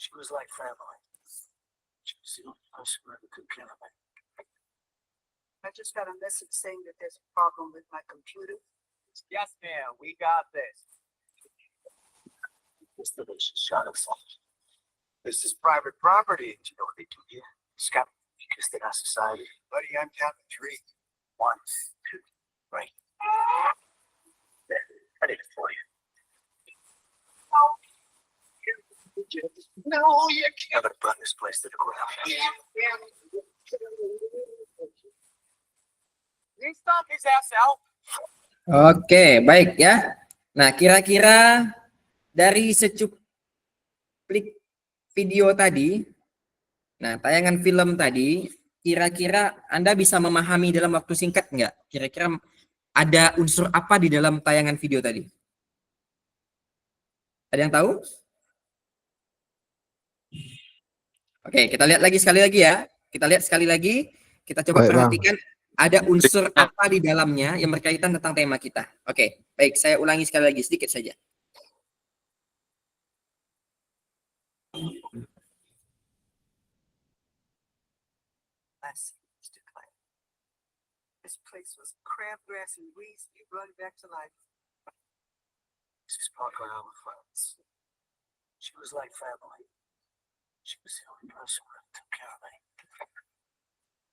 She was like family. She was the only person who ever could care about. I just got a message saying that there's a problem with my computer. Yes, ma'am. We got this. This delicious shot of salt. This is private property. Do you know what they do here? Scam because they're not society. Buddy, I'm counting 3. 1, 2, right. There, I did it for you. No, you can't. I'm gonna burn this place to the ground. He stomp his ass out. Oke, baik ya. Nah, kira-kira dari secuplik video tadi, nah tayangan film tadi, kira-kira Anda bisa memahami dalam waktu singkat nggak? Kira-kira ada unsur apa di dalam tayangan video tadi? Ada yang tahu? Oke, kita lihat lagi sekali lagi ya. Kita lihat sekali lagi. Kita coba Baik, Bang. perhatikan ada unsur apa di dalamnya yang berkaitan tentang tema kita. Oke, baik. Saya ulangi sekali lagi sedikit saja. Last Mr. Clay. This place was crabgrass and weeds. You brought it back to life. This is Parker Allen Friends. She was like family. She was the only person who took care of me.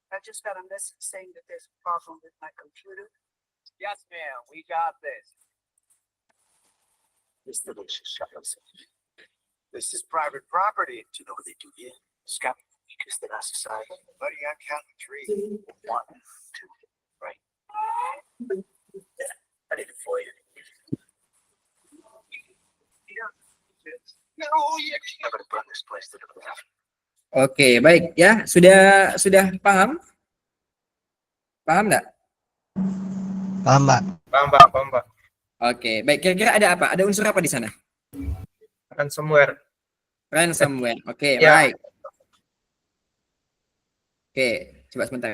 I just got a message saying that there's a problem with my computer. Yes, ma'am. We got this. This delicious shot of salt. This is private property. Do you know what they do here? Scam because they're not society. Buddy, I'm counting 3. 1, 2, right. There, I did it for you. No, you can't. I'm gonna burn this place to the ground. Oke, baik ya. Sudah paham? Paham nggak? Paham, Mbak? Paham, Pak. Oke, baik. Kira-kira ada apa? Ada unsur apa di sana? Ransomware. Ransomware. Oke, Ya. baik. Oke, coba sebentar.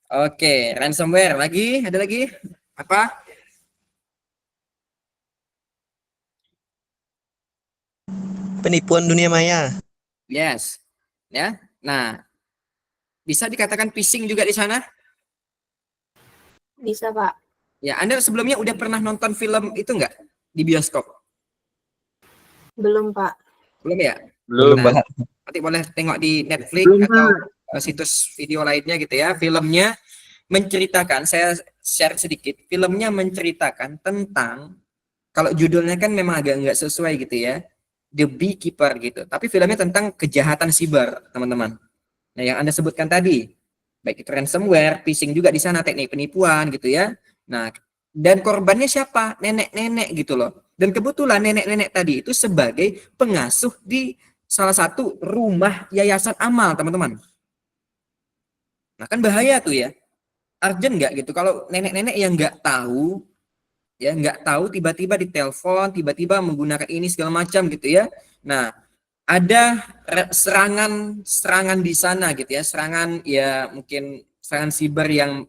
Oke, ransomware. Lagi? Ada lagi? Apa? Penipuan dunia maya. Yes. Ya. Nah, bisa dikatakan phishing juga di sana? Bisa, Pak. Ya, Anda sebelumnya udah pernah nonton film itu nggak di bioskop? Belum, Pak. Belum ya? Belum, Nah, Pak. nanti boleh tengok di Netflix atau situs video lainnya gitu ya. Filmnya menceritakan, saya share sedikit, filmnya menceritakan tentang, kalau judulnya kan memang agak nggak sesuai gitu ya, The Beekeeper gitu. Tapi filmnya tentang kejahatan siber, teman-teman. Nah, yang Anda sebutkan tadi, baik itu ransomware, phishing juga di sana, teknik penipuan gitu ya. Nah, dan korbannya siapa? Nenek-nenek gitu loh. Dan kebetulan nenek-nenek tadi itu sebagai pengasuh di salah satu rumah yayasan amal, teman-teman. Nah, kan bahaya tuh ya. Urgent nggak gitu kalau nenek-nenek yang nggak tahu, ya nggak tahu tiba-tiba ditelepon, tiba-tiba menggunakan ini segala macam gitu ya. Nah, ada serangan di sana gitu ya, serangan ya mungkin serangan siber yang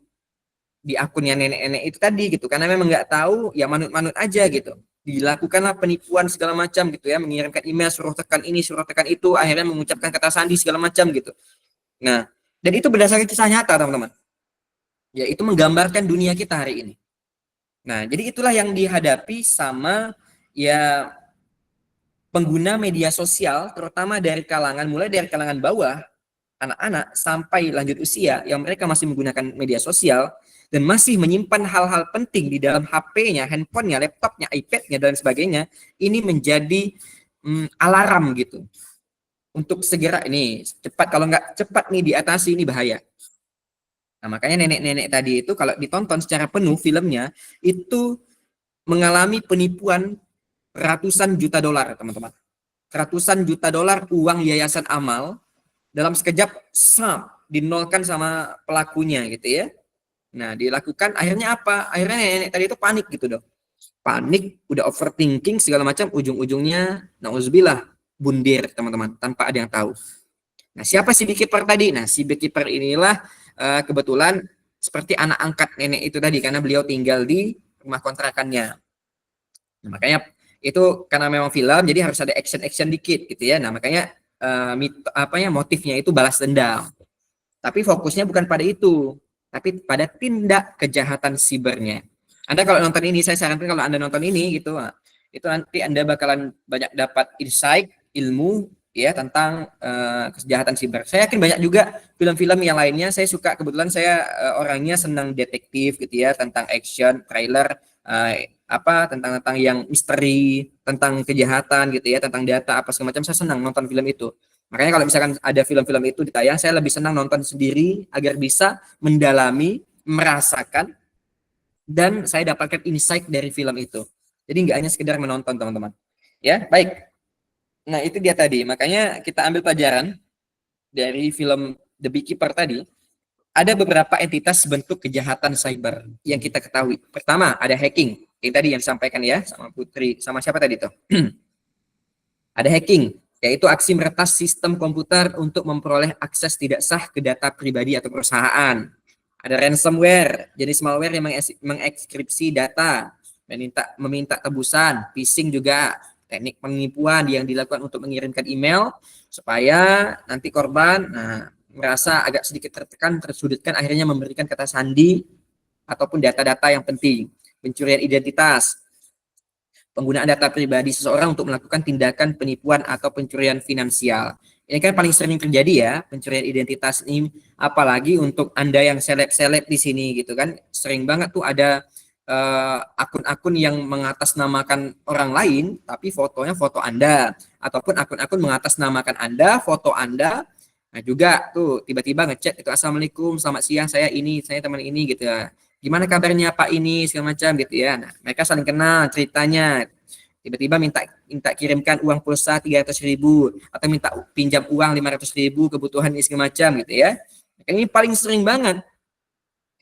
di akunnya nenek-nenek itu tadi gitu, karena memang nggak tahu ya manut-manut aja gitu. Dilakukanlah penipuan segala macam gitu ya, mengirimkan email suruh tekan ini, suruh tekan itu, akhirnya mengucapkan kata sandi segala macam gitu. Nah, dan itu berdasarkan kisah nyata, teman-teman. Ya, itu menggambarkan dunia kita hari ini. Nah, jadi itulah yang dihadapi sama ya pengguna media sosial, terutama dari kalangan, mulai dari kalangan bawah, anak-anak, sampai lanjut usia, yang mereka masih menggunakan media sosial, dan masih menyimpan hal-hal penting di dalam HP-nya, handphonenya, laptopnya, iPad-nya, dan sebagainya, ini menjadi alarm gitu. Untuk segera ini, cepat, kalau nggak cepat nih diatasi, ini bahaya. Nah, makanya nenek-nenek tadi itu kalau ditonton secara penuh filmnya, itu mengalami penipuan ratusan juta dolar, teman-teman. Ratusan juta dolar uang yayasan amal, dalam sekejap, dinolkan sama pelakunya gitu ya. Nah, dilakukan, akhirnya apa? Akhirnya nenek tadi itu panik gitu dong. Panik, udah overthinking segala macam, ujung-ujungnya, nauzubillah, bundir, teman-teman, tanpa ada yang tahu. Nah, siapa si beekeeper tadi? Nah, si beekeeper inilah kebetulan seperti anak angkat nenek itu tadi, karena beliau tinggal di rumah kontrakannya. Nah, makanya itu karena memang film, jadi harus ada action-action dikit gitu ya. Nah, makanya motifnya itu balas dendam. Tapi fokusnya bukan pada itu, tapi pada tindak kejahatan sibernya. Anda kalau nonton ini, saya sarankan kalau Anda nonton ini gitu, itu nanti Anda bakalan banyak dapat insight, ilmu ya tentang kejahatan siber. Saya yakin banyak juga film-film yang lainnya. Saya suka, kebetulan saya orangnya senang detektif gitu ya, tentang action, trailer, tentang yang misteri, tentang kejahatan gitu ya, tentang data apa segala macam. Saya senang nonton film itu. Makanya kalau misalkan ada film-film itu ditayang, saya lebih senang nonton sendiri agar bisa mendalami, merasakan, dan saya dapatkan insight dari film itu. Jadi nggak hanya sekedar menonton, teman-teman. Ya, baik. Nah, itu dia tadi. Makanya kita ambil pelajaran dari film The Beekeeper tadi. Ada beberapa entitas bentuk kejahatan cyber yang kita ketahui. Pertama, ada hacking. Yang tadi yang disampaikan ya, sama Putri. Sama siapa tadi tuh? Ada hacking, yaitu aksi meretas sistem komputer untuk memperoleh akses tidak sah ke data pribadi atau perusahaan. Ada ransomware, jenis malware yang mengekskripsi data, meminta tebusan, phishing juga, teknik penipuan yang dilakukan untuk mengirimkan email supaya nanti korban merasa agak sedikit tertekan, tersudutkan, akhirnya memberikan kata sandi ataupun data-data yang penting. Pencurian identitas, penggunaan data pribadi seseorang untuk melakukan tindakan penipuan atau pencurian finansial. Ini kan paling sering terjadi ya, pencurian identitas ini, apalagi untuk Anda yang seleb-seleb di sini gitu kan. Sering banget tuh ada akun-akun yang mengatasnamakan orang lain, tapi fotonya foto Anda. Ataupun akun-akun mengatasnamakan Anda, foto Anda. Nah juga tuh tiba-tiba ngechat itu, assalamualaikum, selamat siang, saya teman ini gitu ya. Gimana kabarnya Pak ini segala macam gitu ya. Nah, mereka saling kenal ceritanya. Tiba-tiba minta kirimkan uang pulsa 300.000 atau minta pinjam uang 500.000 kebutuhan ini segala macam gitu ya. Ini paling sering banget.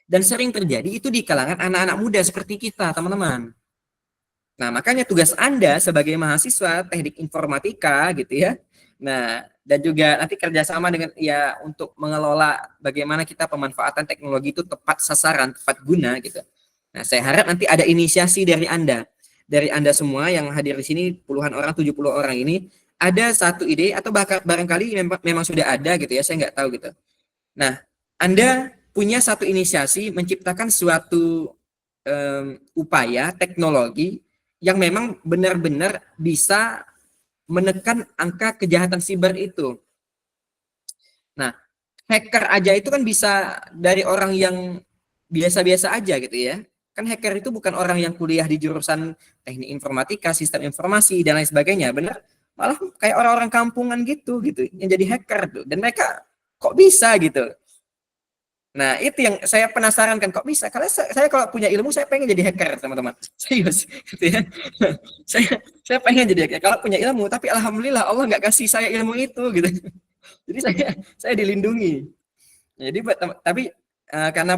Dan sering terjadi itu di kalangan anak-anak muda seperti kita, teman-teman. Nah, makanya tugas Anda sebagai mahasiswa teknik informatika gitu ya. Nah, dan juga nanti kerjasama dengan ya untuk mengelola bagaimana kita pemanfaatan teknologi itu tepat sasaran, tepat guna gitu. Nah, saya harap nanti ada inisiasi dari Anda semua yang hadir di sini, puluhan orang, 70 orang ini, ada satu ide atau barangkali memang sudah ada gitu ya, saya nggak tahu gitu. Nah, Anda punya satu inisiasi menciptakan suatu upaya teknologi yang memang benar-benar bisa menekan angka kejahatan siber itu. Nah, hacker aja itu kan bisa dari orang yang biasa-biasa aja gitu ya. Kan hacker itu bukan orang yang kuliah di jurusan teknik informatika, sistem informasi, dan lain sebagainya. Benar? Malah kayak orang-orang kampungan gitu yang jadi hacker tuh. Dan mereka kok bisa gitu. Nah, itu yang saya penasaran kan, kok bisa? Karena saya kalau punya ilmu, saya pengen jadi hacker, teman-teman. Serius, gitu ya. Saya pengen jadi hacker kalau punya ilmu, tapi alhamdulillah Allah nggak kasih saya ilmu itu, gitu. Jadi saya dilindungi. Jadi, tapi karena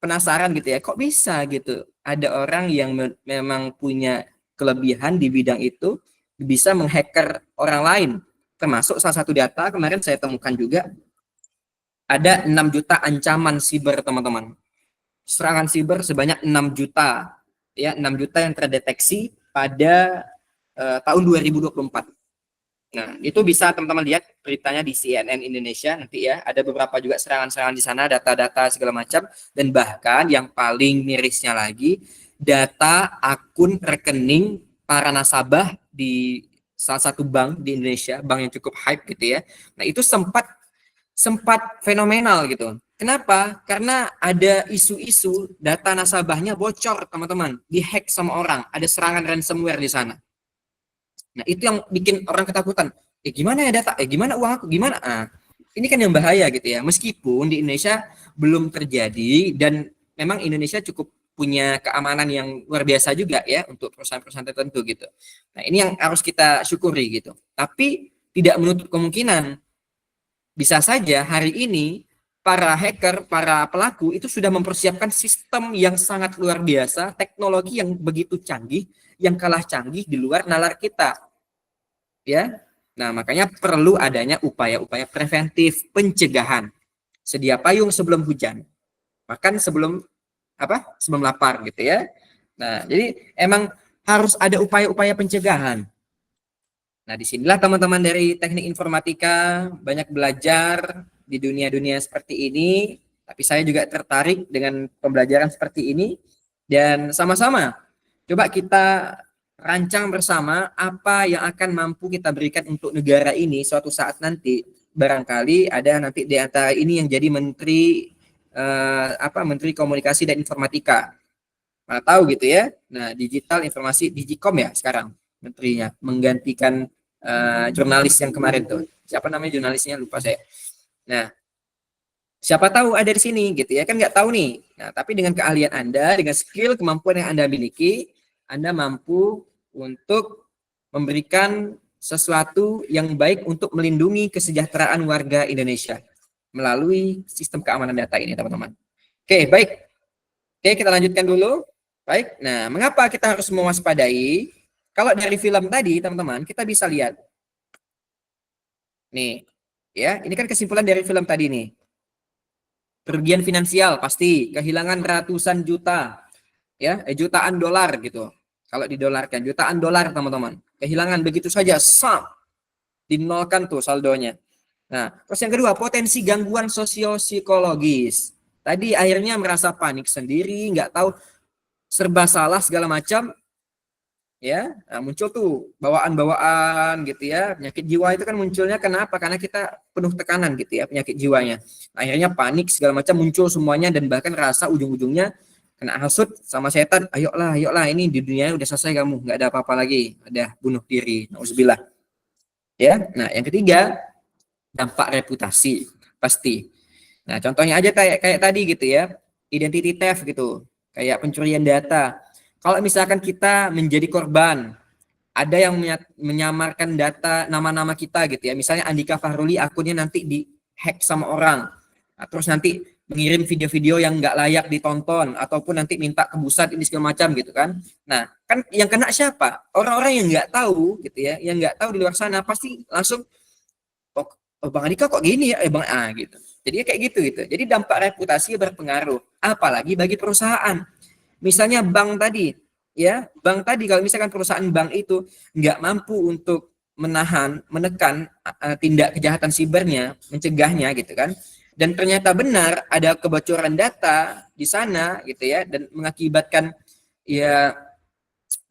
penasaran gitu ya, kok bisa gitu? Ada orang yang memang punya kelebihan di bidang itu, bisa menghacker orang lain, termasuk salah satu data kemarin saya temukan juga. Ada 6 juta ancaman siber, teman-teman. Serangan siber sebanyak 6 juta. Ya, 6 juta yang terdeteksi pada tahun 2024. Nah, itu bisa teman-teman lihat beritanya di CNN Indonesia nanti ya. Ada beberapa juga serangan-serangan di sana, data-data segala macam. Dan bahkan yang paling mirisnya lagi, data akun rekening para nasabah di salah satu bank di Indonesia, bank yang cukup hype gitu ya. Nah, itu sempat fenomenal gitu. Kenapa? Karena ada isu-isu data nasabahnya bocor, teman-teman, dihack sama orang, ada serangan ransomware di sana. Nah, itu yang bikin orang ketakutan. Gimana ya data? Gimana uang aku? Gimana? Ini kan yang bahaya gitu ya. Meskipun di Indonesia belum terjadi dan memang Indonesia cukup punya keamanan yang luar biasa juga ya untuk perusahaan-perusahaan tertentu gitu. Nah, ini yang harus kita syukuri gitu. Tapi tidak menutup kemungkinan bisa saja hari ini para hacker, para pelaku itu sudah mempersiapkan sistem yang sangat luar biasa, teknologi yang begitu canggih, yang kalah canggih di luar nalar kita. Ya. Nah, makanya perlu adanya upaya-upaya preventif pencegahan. Sedia payung sebelum hujan. Makan sebelum lapar gitu ya. Nah, jadi emang harus ada upaya-upaya pencegahan. Nah, disinilah teman-teman dari teknik informatika banyak belajar di dunia-dunia seperti ini. Tapi saya juga tertarik dengan pembelajaran seperti ini. Dan sama-sama coba kita rancang bersama apa yang akan mampu kita berikan untuk negara ini suatu saat nanti. Barangkali ada nanti di antara ini yang jadi menteri Menteri Komunikasi dan Informatika. Mana tahu gitu ya. Nah, digital informasi Digikom ya sekarang menterinya menggantikan jurnalis yang kemarin tuh. Siapa namanya jurnalisnya lupa saya. Nah, siapa tahu ada di sini gitu ya, kan nggak tahu nih. Nah, tapi dengan keahlian Anda, dengan skill, kemampuan yang Anda miliki, Anda mampu untuk memberikan sesuatu yang baik untuk melindungi kesejahteraan warga Indonesia melalui sistem keamanan data ini, teman-teman. Oke, baik. Oke, kita lanjutkan dulu. Baik, nah mengapa kita harus mewaspadai? Kalau dari film tadi, teman-teman, kita bisa lihat. Nih, ya, ini kan kesimpulan dari film tadi nih. Kerugian finansial pasti, kehilangan ratusan juta, ya, jutaan dolar gitu. Kalau didolarkan, jutaan dolar, teman-teman. Kehilangan begitu saja, dinolkan tuh saldonya. Nah, terus yang kedua, potensi gangguan sosio-psikologis. Tadi akhirnya merasa panik sendiri, nggak tahu, serba salah segala macam. Ya, nah, muncul tuh bawaan-bawaan gitu ya. Penyakit jiwa itu kan munculnya kenapa? Karena kita penuh tekanan gitu ya, penyakit jiwanya. Nah, akhirnya panik segala macam muncul semuanya dan bahkan rasa ujung-ujungnya kena hasut sama setan. Ayolah, ini di dunia udah selesai kamu, nggak ada apa-apa lagi. Ada bunuh diri. Nauzubillah. Ya, nah yang ketiga dampak reputasi pasti. Nah, contohnya aja kayak tadi gitu ya, identity theft gitu, kayak pencurian data. Kalau misalkan kita menjadi korban, ada yang menyamarkan data nama-nama kita gitu ya. Misalnya Andika Fahruli akunnya nanti di-hack sama orang. Nah, terus nanti mengirim video-video yang nggak layak ditonton ataupun nanti minta tebusan ini segala macam gitu kan. Nah, kan yang kena siapa? Orang-orang yang nggak tahu gitu ya, yang nggak tahu di luar sana pasti langsung oh Bang Andika kok gini ya, Bang gitu. Jadi kayak gitu. Jadi dampak reputasi berpengaruh, apalagi bagi perusahaan. Misalnya bank tadi, ya, bank tadi kalau misalkan perusahaan bank itu nggak mampu untuk menekan tindak kejahatan sibernya, mencegahnya gitu kan, dan ternyata benar ada kebocoran data di sana gitu ya, dan mengakibatkan ya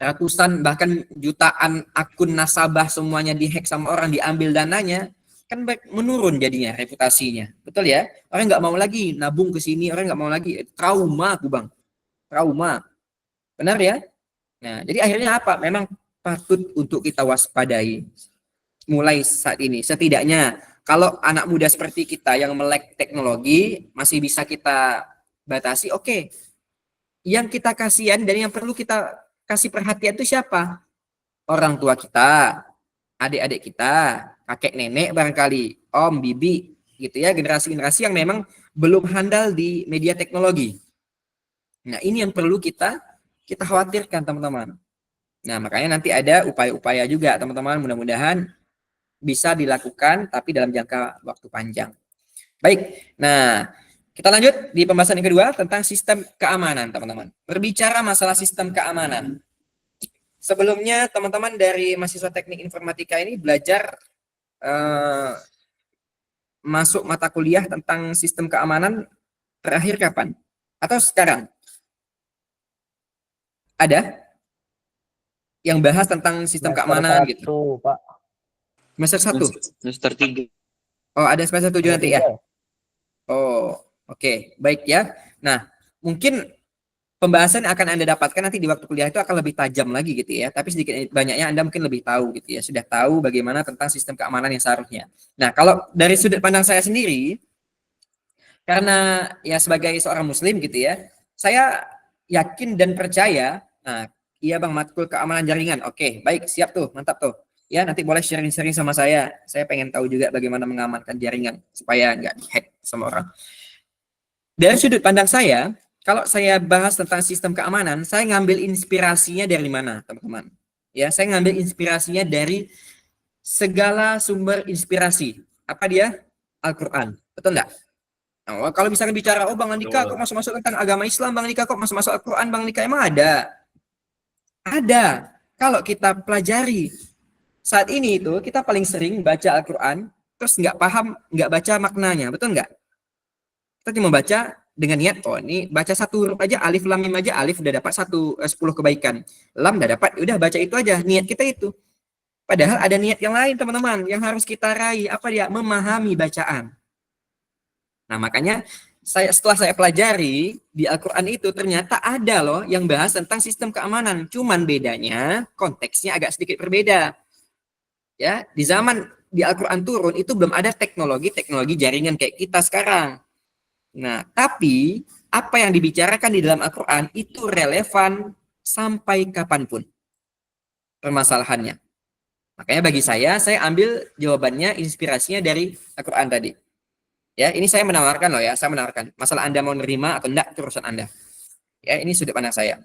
ratusan bahkan jutaan akun nasabah semuanya dihack sama orang, diambil dananya, kan menurun jadinya reputasinya, betul ya? Orang nggak mau lagi nabung ke sini, orang nggak mau lagi, trauma aku bang. Trauma. Benar ya? Nah, jadi akhirnya apa? Memang patut untuk kita waspadai mulai saat ini. Setidaknya kalau anak muda seperti kita yang melek teknologi masih bisa kita batasi, oke. Yang kita kasihan dan yang perlu kita kasih perhatian itu siapa? Orang tua kita, adik-adik kita, kakek nenek barangkali, om, bibi, gitu ya, generasi-generasi yang memang belum handal di media teknologi. Nah, ini yang perlu kita khawatirkan, teman-teman. Nah, makanya nanti ada upaya-upaya juga, teman-teman. Mudah-mudahan bisa dilakukan, tapi dalam jangka waktu panjang. Baik, nah, kita lanjut di pembahasan yang kedua tentang sistem keamanan, teman-teman. Berbicara masalah sistem keamanan. Sebelumnya, teman-teman dari mahasiswa teknik informatika ini belajar masuk mata kuliah tentang sistem keamanan terakhir kapan? Atau sekarang? Ada yang bahas tentang sistem keamanan gitu. Pak. Semester 1. Semester 3. Oh, ada semester 7 nanti ya? Oh, oke. Baik ya. Nah, mungkin pembahasan yang akan Anda dapatkan nanti di waktu kuliah itu akan lebih tajam lagi gitu ya. Tapi sedikit banyaknya Anda mungkin lebih tahu gitu ya. Sudah tahu bagaimana tentang sistem keamanan yang seharusnya. Nah, kalau dari sudut pandang saya sendiri, karena ya sebagai seorang muslim gitu ya, saya yakin dan percaya, nah iya bang, matkul keamanan jaringan, oke, baik, siap tuh, mantap tuh. Ya, nanti boleh sharing-sharing sama saya pengen tahu juga bagaimana mengamankan jaringan, supaya nggak dihack sama orang. Dari sudut pandang saya, kalau saya bahas tentang sistem keamanan, saya ngambil inspirasinya dari mana, teman-teman? Ya, saya ngambil inspirasinya dari segala sumber inspirasi. Apa dia? Al-Quran, betul nggak? Oh, kalau misalkan bicara, oh Bang Andika kok masuk-masuk tentang agama Islam, Bang Andika kok masuk-masuk Al-Quran, Bang Andika, emang ada? Ada. Kalau kita pelajari saat ini itu kita paling sering baca Al-Quran, terus nggak paham, nggak baca maknanya, betul nggak? Kita cuma baca dengan niat, oh ini baca satu huruf aja, alif lam mim aja, alif udah dapat 10 kebaikan, lam udah dapat, udah baca itu aja, niat kita itu. Padahal ada niat yang lain teman-teman, yang harus kita raih, apa dia? Memahami bacaan. Nah makanya setelah saya pelajari di Al-Quran itu ternyata ada loh yang bahas tentang sistem keamanan. Cuman bedanya konteksnya agak sedikit berbeda. Ya, di zaman di Al-Quran turun itu belum ada teknologi jaringan kayak kita sekarang. Nah, tapi apa yang dibicarakan di dalam Al-Quran itu relevan sampai kapanpun permasalahannya. Makanya bagi saya ambil jawabannya, inspirasinya dari Al-Quran tadi. Ya, ini saya menawarkan loh ya, saya menawarkan. Masalah Anda mau nerima atau enggak, itu urusan Anda. Ya, ini sudut pandang saya.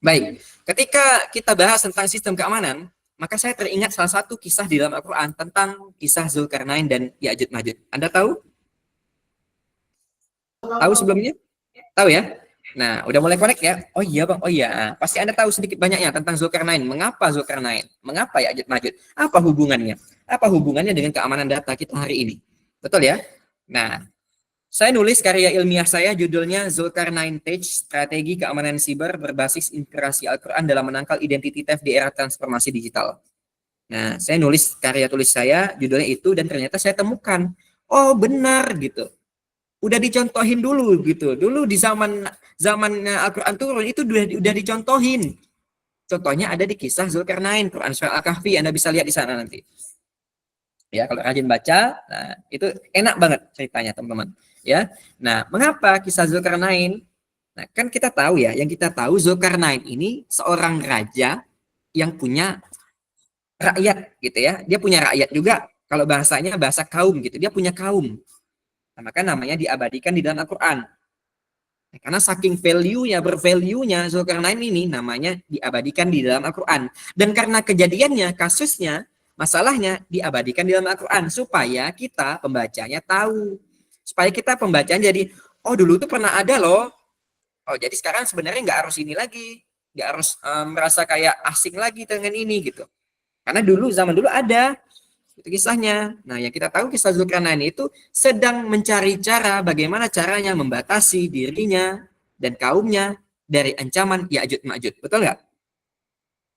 Baik, ketika kita bahas tentang sistem keamanan, maka saya teringat salah satu kisah di dalam Al-Quran tentang kisah Zulkarnain dan Ya'juj Ma'juj. Anda tahu? Tahu sebelumnya? Tahu ya? Nah, udah mulai connect ya? Oh iya Bang, oh iya. Pasti Anda tahu sedikit banyaknya tentang Zulkarnain. Mengapa Zulkarnain? Mengapa Ya'juj Ma'juj? Apa hubungannya? Apa hubungannya dengan keamanan data kita hari ini? Betul ya? Nah, saya nulis karya ilmiah saya judulnya Zulkarnain Tech, Strategi Keamanan Siber Berbasis Inspirasi Al-Quran dalam Menangkal Identity Theft di Era Transformasi Digital. Nah, saya nulis karya tulis saya, judulnya itu, dan ternyata saya temukan, oh benar gitu. Udah dicontohin dulu gitu. Dulu di zaman Al-Quran turun itu udah dicontohin. Contohnya ada di kisah Zulkarnain, Quran Surah Al-Kahfi, Anda bisa lihat di sana nanti. Ya, kalau rajin baca, nah itu enak banget ceritanya teman-teman. Ya, nah mengapa kisah Zulkarnain? Nah kan kita tahu ya, yang kita tahu Zulkarnain ini seorang raja yang punya rakyat gitu ya. Dia punya rakyat juga. Kalau bahasanya bahasa kaum gitu, dia punya kaum. Nah, maka namanya diabadikan di dalam Al-Quran. Nah, karena saking bervalue-nya Zulkarnain ini namanya diabadikan di dalam Al-Quran. Dan karena kejadiannya, kasusnya, masalahnya diabadikan di dalam Al-Quran supaya kita pembacanya tahu. Supaya kita pembacanya jadi, oh dulu tuh pernah ada loh. Oh jadi sekarang sebenarnya nggak harus ini lagi. Nggak harus merasa kayak asing lagi dengan ini gitu. Karena zaman dulu ada. Itu kisahnya. Nah yang kita tahu kisah Zulkarnain itu sedang mencari cara bagaimana caranya membatasi dirinya dan kaumnya dari ancaman Ya'juj Ma'juj. Betul nggak?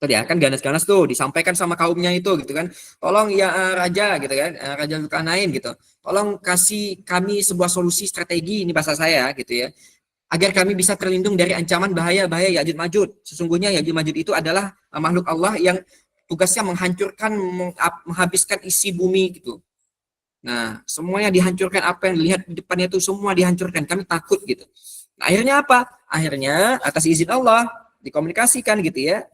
Ya kan ganas-ganas tuh disampaikan sama kaumnya itu gitu kan, tolong ya raja gitu kan, Raja Zulkarnain gitu, tolong kasih kami sebuah solusi strategi, ini bahasa saya gitu ya, agar kami bisa terlindung dari ancaman bahaya Ya'juj Ma'juj. Sesungguhnya Ya'juj Ma'juj itu adalah makhluk Allah yang tugasnya menghancurkan, menghabiskan isi bumi gitu. Nah semuanya dihancurkan, apa yang dilihat di depannya itu semua dihancurkan, kami takut gitu. Nah, akhirnya apa? Akhirnya atas izin Allah dikomunikasikan gitu ya.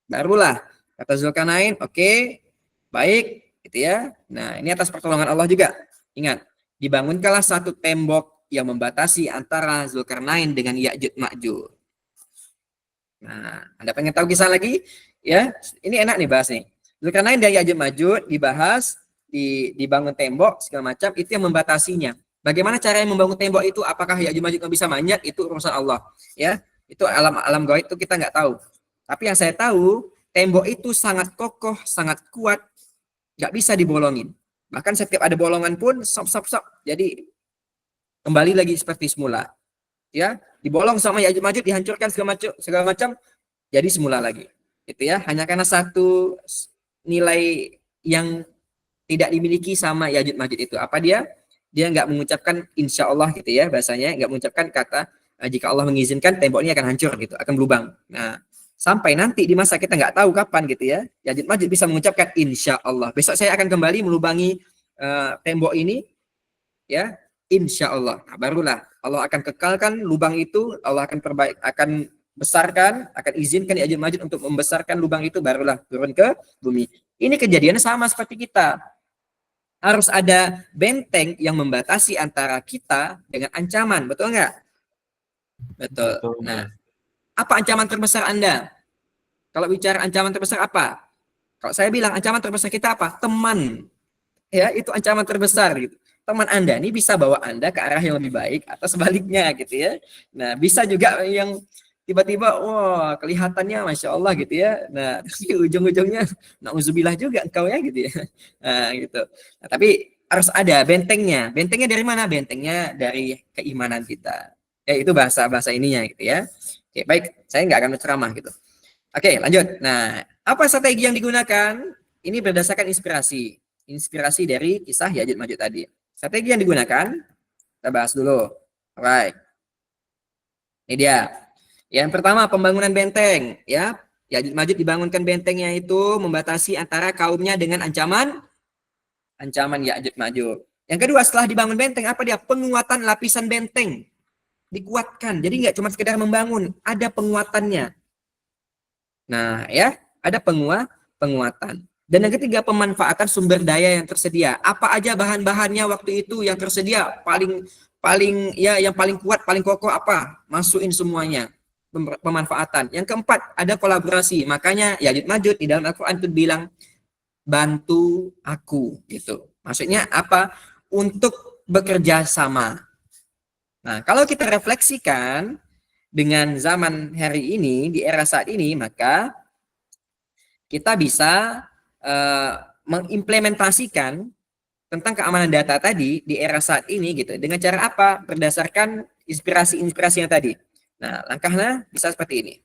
Barulah kata Zulkarnain, oke, baik, gitu ya. Nah, ini atas pertolongan Allah juga. Ingat, dibangunkanlah satu tembok yang membatasi antara Zulkarnain dengan Ya'juj Ma'juj. Nah, Anda pengen tahu kisah lagi? Ya, ini enak nih bahas nih. Zulkarnain dan Ya'juj Ma'juj dibahas, dibangun tembok segala macam, itu yang membatasinya. Bagaimana cara yang membangun tembok itu? Apakah Ya'juj Ma'juj nggak bisa manjat? Itu urusan Allah. Ya, itu alam gaib itu kita nggak tahu. Tapi yang saya tahu, tembok itu sangat kokoh, sangat kuat, nggak bisa dibolongin. Bahkan setiap ada bolongan pun, sop. Jadi kembali lagi seperti semula. Ya, dibolong sama Ya'juj Ma'juj, dihancurkan segala macam, jadi semula lagi. Itu ya, hanya karena satu nilai yang tidak dimiliki sama Ya'juj Ma'juj itu. Apa dia? Dia nggak mengucapkan insya Allah gitu ya, bahasanya nggak mengucapkan kata jika Allah mengizinkan tembok ini akan hancur gitu, akan berlubang. Nah, sampai nanti di masa kita nggak tahu kapan gitu ya, Ya'juj Ma'juj bisa mengucapkan insya Allah. Besok saya akan kembali melubangi tembok ini, ya, insya Allah. Nah, barulah Allah akan kekalkan lubang itu, Allah akan akan besarkan, akan izinkan Ya'juj Ma'juj untuk membesarkan lubang itu, barulah turun ke bumi. Ini kejadiannya sama seperti kita. Harus ada benteng yang membatasi antara kita dengan ancaman, betul nggak? Betul. Nah, apa ancaman terbesar Anda? Kalau bicara ancaman terbesar apa? Kalau saya bilang ancaman terbesar kita apa? Teman. Ya, itu ancaman terbesar gitu. Teman Anda ini bisa bawa Anda ke arah yang lebih baik atau sebaliknya gitu ya. Nah, bisa juga yang tiba-tiba wah kelihatannya masya Allah gitu ya. Nah tapi ujung-ujungnya nauzubillah juga engkau ya gitu ya. Nah gitu. Nah, tapi harus ada bentengnya. Bentengnya dari mana? Bentengnya dari keimanan kita. Ya itu bahasa ininya gitu ya. Oke, baik, saya nggak akan berceramah gitu. Oke, lanjut. Nah, apa strategi yang digunakan? Ini berdasarkan inspirasi. Inspirasi dari kisah Ya'juj Ma'juj tadi. Strategi yang digunakan, kita bahas dulu. Alright. Ini dia. Yang pertama, pembangunan benteng. Ya, Ya'juj Ma'juj dibangunkan bentengnya itu membatasi antara kaumnya dengan ancaman Ya'juj Ma'juj. Yang kedua, setelah dibangun benteng, apa dia? Penguatan lapisan benteng. Dikuatkan. Jadi nggak cuma sekedar membangun, ada penguatannya. Nah, ya, ada penguatan. Dan yang ketiga, pemanfaatan sumber daya yang tersedia. Apa aja bahan-bahannya waktu itu yang tersedia? Yang paling kuat, paling kokoh apa? Masukin semuanya. Pemanfaatan. Yang keempat, ada kolaborasi. Makanya Ya'juj Ma'juj di dalam Al-Qur'an itu bilang bantu aku gitu. Maksudnya apa? Untuk bekerja sama. Nah, kalau kita refleksikan dengan zaman hari ini, di era saat ini, maka kita bisa mengimplementasikan tentang keamanan data tadi di era saat ini gitu. Dengan cara apa? Berdasarkan inspirasi yang tadi. Nah, langkahnya bisa seperti ini.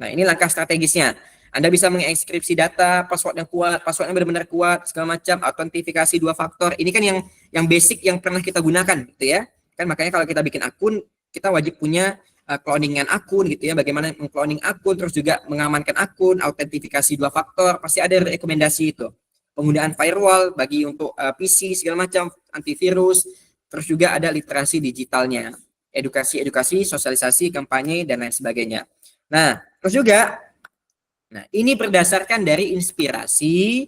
Nah, ini langkah strategisnya. Anda bisa mengekskripsi data, password yang kuat, passwordnya benar-benar kuat, segala macam, autentifikasi 2 faktor. Ini kan yang basic yang pernah kita gunakan gitu ya. Kan makanya kalau kita bikin akun, kita wajib punya cloningan akun gitu ya, bagaimana mengcloning akun, terus juga mengamankan akun, autentifikasi 2 faktor, pasti ada rekomendasi itu. Penggunaan firewall bagi untuk PC segala macam, antivirus, terus juga ada literasi digitalnya, edukasi, sosialisasi, kampanye dan lain sebagainya. Nah, terus juga ini berdasarkan dari inspirasi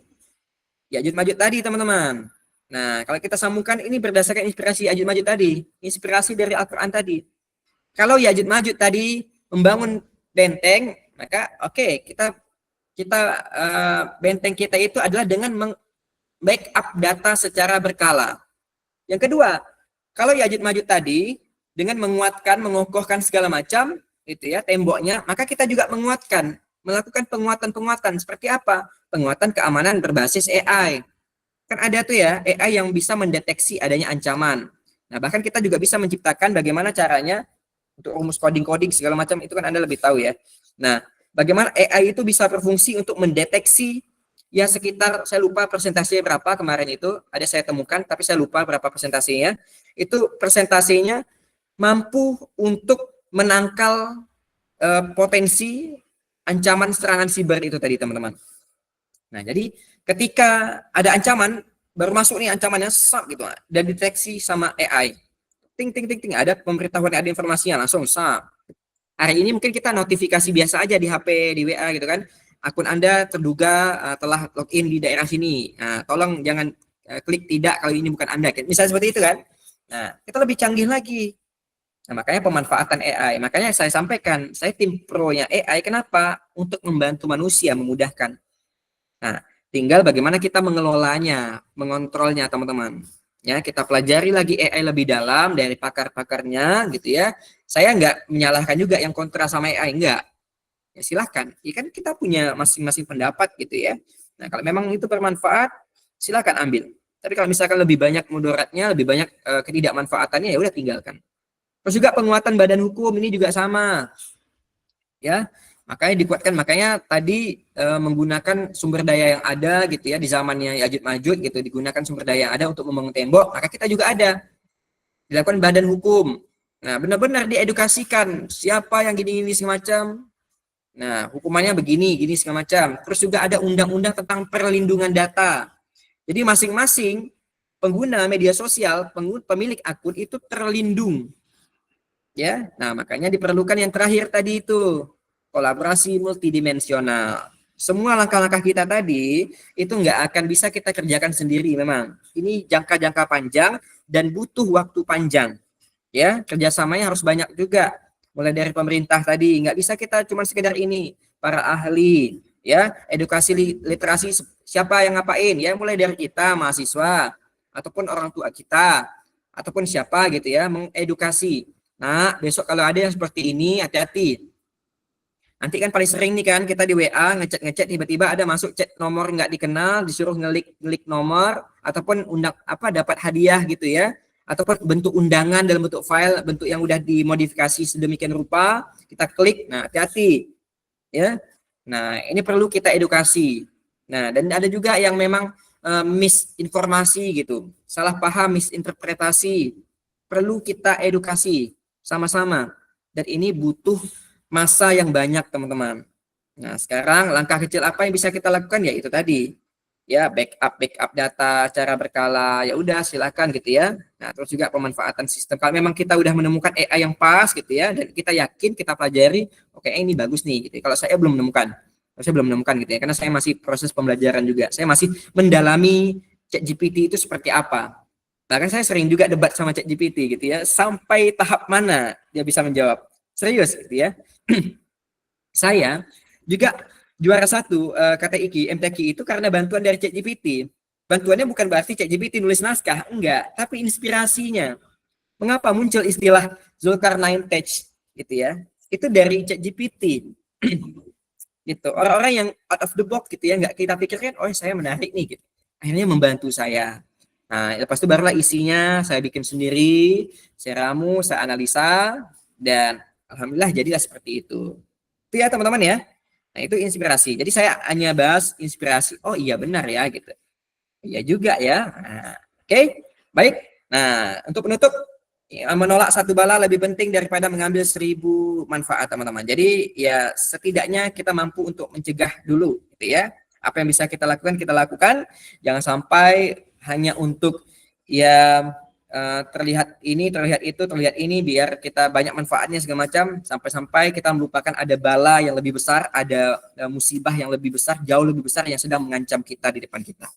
Ya'juj Ma'juj tadi, teman-teman. Nah, kalau kita sambungkan ini berdasarkan inspirasi Ya'juj Ma'juj tadi, inspirasi dari Al-Qur'an tadi. Kalau Ya'juj Ma'juj tadi membangun benteng, maka kita benteng kita itu adalah dengan backup data secara berkala. Yang kedua, kalau Ya'juj Ma'juj tadi dengan menguatkan, mengokohkan segala macam itu ya temboknya, maka kita juga melakukan penguatan seperti apa? Penguatan keamanan berbasis AI. Kan ada tuh ya AI yang bisa mendeteksi adanya ancaman. Nah, bahkan kita juga bisa menciptakan bagaimana caranya untuk rumus coding segala macam, itu kan Anda lebih tahu ya. Nah, bagaimana AI itu bisa berfungsi untuk mendeteksi ya sekitar, saya lupa persentasenya berapa kemarin itu, ada saya temukan tapi saya lupa berapa persentasenya. Itu persentasenya mampu untuk menangkal potensi ancaman serangan siber itu tadi, teman-teman. Nah, jadi ketika ada ancaman, baru masuk nih ancamannya gitu, dan deteksi sama AI. Ting, ada pemberitahuan, ada informasinya langsung Hari ini mungkin kita notifikasi biasa aja di HP, di WA gitu kan. Akun Anda terduga telah login di daerah sini. Nah, tolong jangan klik tidak kalau ini bukan Anda. Misalnya seperti itu kan. Nah, kita lebih canggih lagi. Nah, makanya pemanfaatan AI. Makanya saya sampaikan, saya tim pro-nya AI. Kenapa? Untuk membantu manusia, memudahkan. Nah, tinggal bagaimana kita mengelolanya, mengontrolnya, teman-teman. Ya, kita pelajari lagi AI lebih dalam dari pakar-pakarnya gitu ya. Saya nggak menyalahkan juga yang kontra sama AI, enggak. Ya silahkan. Ya kan kita punya masing-masing pendapat gitu ya. Nah, kalau memang itu bermanfaat, silahkan ambil. Tapi kalau misalkan lebih banyak mudaratnya, lebih banyak ketidakmanfaatannya, ya udah tinggalkan. Terus juga penguatan badan hukum ini juga sama. Ya, makanya dikuatkan. Makanya tadi menggunakan sumber daya yang ada gitu ya, di zamannya Ya'juj Ma'juj gitu, digunakan sumber daya yang ada untuk membangun tembok, maka kita juga ada. Dilakukan badan hukum. Nah, benar-benar diedukasikan siapa yang gini-gini semacam. Nah, hukumannya begini, gini segala macam. Terus juga ada undang-undang tentang perlindungan data. Jadi masing-masing pengguna media sosial, pemilik akun itu terlindung. Ya, nah makanya diperlukan yang terakhir tadi itu, kolaborasi multidimensional. Semua langkah-langkah kita tadi itu nggak akan bisa kita kerjakan sendiri memang. Ini jangka-jangka panjang dan butuh waktu panjang. Ya, kerjasamanya harus banyak juga. Mulai dari pemerintah tadi, nggak bisa kita cuma sekedar ini, para ahli, ya, edukasi literasi siapa yang ngapain, ya, mulai dari kita mahasiswa ataupun orang tua kita ataupun siapa gitu ya, mengedukasi. Nah, besok kalau ada yang seperti ini, hati-hati. Nanti kan paling sering nih kan kita di WA ngechat tiba-tiba ada masuk chat nomor nggak dikenal, disuruh ngelik nomor ataupun dapat hadiah gitu ya, ataupun bentuk undangan dalam bentuk file, bentuk yang udah dimodifikasi sedemikian rupa, kita klik. Nah, hati-hati ya. Nah, ini perlu kita edukasi. Nah, dan ada juga yang memang misinformasi gitu, salah paham, misinterpretasi. Perlu kita edukasi sama-sama. Dan ini butuh masa yang banyak, teman-teman. Nah, sekarang langkah kecil apa yang bisa kita lakukan ya itu tadi. Ya, backup data cara berkala. Ya udah silakan gitu ya. Nah, terus juga pemanfaatan sistem. Kalau memang kita udah menemukan AI yang pas gitu ya dan kita yakin kita pelajari, oke ini bagus nih gitu. Kalau saya belum menemukan. Gitu ya karena saya masih proses pembelajaran juga. Saya masih mendalami ChatGPT itu seperti apa. Bahkan saya sering juga debat sama ChatGPT gitu ya, sampai tahap mana dia bisa menjawab. Serius gitu ya. Saya juga juara 1 KTIK, MTQ itu karena bantuan dari ChatGPT. Bantuannya bukan berarti ChatGPT nulis naskah, enggak, tapi inspirasinya. Mengapa muncul istilah Zulkarnain Tech gitu ya? Itu dari ChatGPT. Gitu. Orang-orang yang out of the box gitu ya, enggak kita pikirkan, oh saya menarik nih gitu. Akhirnya membantu saya. Nah, lepas itu barulah isinya saya bikin sendiri, saya ramu, saya analisa, dan alhamdulillah jadilah seperti itu. Itu ya teman-teman ya. Nah itu inspirasi. Jadi saya hanya bahas inspirasi. Oh iya benar ya gitu. Iya juga ya. Nah, oke. Baik. Nah untuk penutup, menolak satu bala lebih penting daripada mengambil 1000 manfaat teman-teman. Jadi ya setidaknya kita mampu untuk mencegah dulu gitu ya. Apa yang bisa kita lakukan. Jangan sampai hanya untuk ya terlihat ini biar kita banyak manfaatnya segala macam sampai kita melupakan ada bala yang lebih besar, ada musibah yang lebih besar, jauh lebih besar yang sedang mengancam kita di depan kita.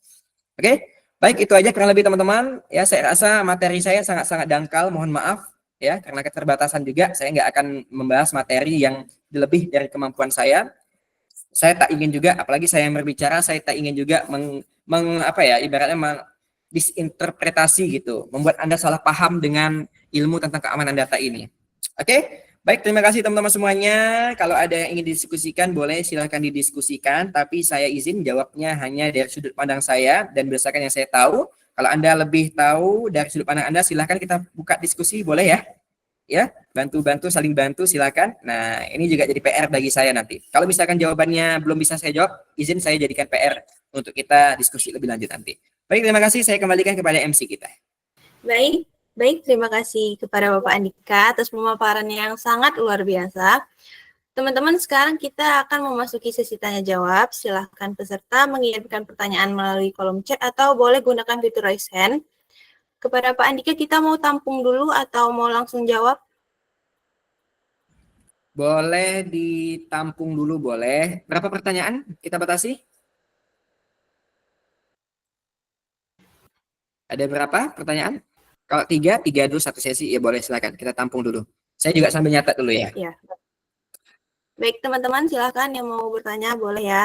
Oke? Baik, itu aja kurang lebih teman-teman. Ya, saya rasa materi saya sangat-sangat dangkal, mohon maaf ya karena keterbatasan juga saya nggak akan membahas materi yang lebih dari kemampuan saya. Saya tak ingin juga, apalagi saya yang berbicara, saya tak ingin juga ibaratnya disinterpretasi gitu, membuat Anda salah paham dengan ilmu tentang keamanan data ini. Oke, baik, terima kasih teman-teman semuanya. Kalau ada yang ingin didiskusikan, boleh silahkan didiskusikan, tapi saya izin jawabnya hanya dari sudut pandang saya dan berdasarkan yang saya tahu. Kalau Anda lebih tahu dari sudut pandang Anda, silahkan kita buka diskusi, boleh ya? Ya, bantu-bantu, saling bantu, silakan. Nah, ini juga jadi PR bagi saya nanti. Kalau misalkan jawabannya belum bisa saya jawab, izin saya jadikan PR untuk kita diskusi lebih lanjut nanti. Baik, terima kasih. Saya kembalikan kepada MC kita. Baik, terima kasih kepada Bapak Andika atas pemaparan yang sangat luar biasa. Teman-teman, sekarang kita akan memasuki sesi tanya jawab. Silahkan peserta mengirimkan pertanyaan melalui kolom chat atau boleh gunakan fitur raise hand. Kepada Pak Andika, kita mau tampung dulu atau mau langsung jawab? Boleh ditampung dulu, boleh. Berapa pertanyaan kita batasi? Ada berapa pertanyaan? Kalau 3 dulu satu sesi, ya boleh silakan. Kita tampung dulu. Saya juga sambil nyatat dulu ya. Ya. Baik, teman-teman, silakan yang mau bertanya boleh ya.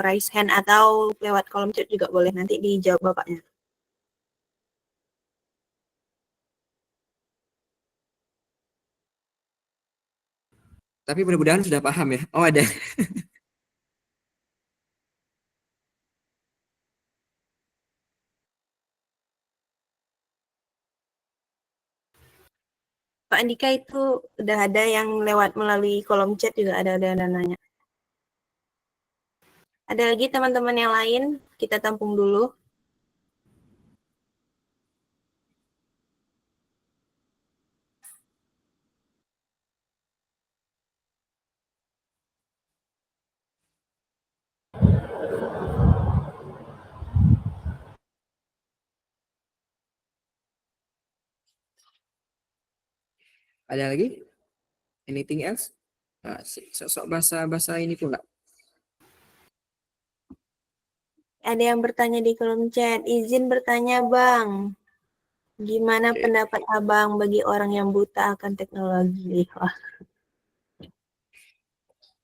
Raise hand atau lewat kolom chat juga boleh. Nanti dijawab Bapaknya. Tapi mudah-mudahan sudah paham ya. Oh ada. Pak Andika itu udah ada yang lewat melalui kolom chat juga ada nanya. Ada lagi teman-teman yang lain? Kita tampung dulu. Ada lagi? Anything else? Nah, sosok bahasa ini pula. Ada yang bertanya di kolom chat. Izin bertanya, Bang. Gimana pendapat Abang bagi orang yang buta akan teknologi? Wah.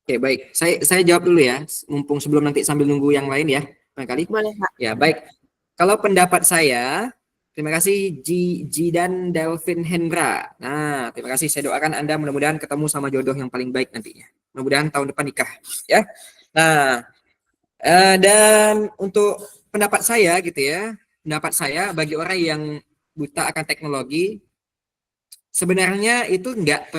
Oke, baik. Saya jawab dulu ya. Mumpung sebelum nanti sambil nunggu yang lain ya. Barangkali. Boleh, Pak. Ya, baik. Kalau pendapat saya, Terima kasih Jidan Delvin Hendra. Nah, terima kasih. Saya doakan Anda mudah-mudahan ketemu sama jodoh yang paling baik nantinya. Mudah-mudahan tahun depan nikah, ya. Nah, dan untuk pendapat saya gitu ya, pendapat saya bagi orang yang buta akan teknologi, sebenarnya itu nggak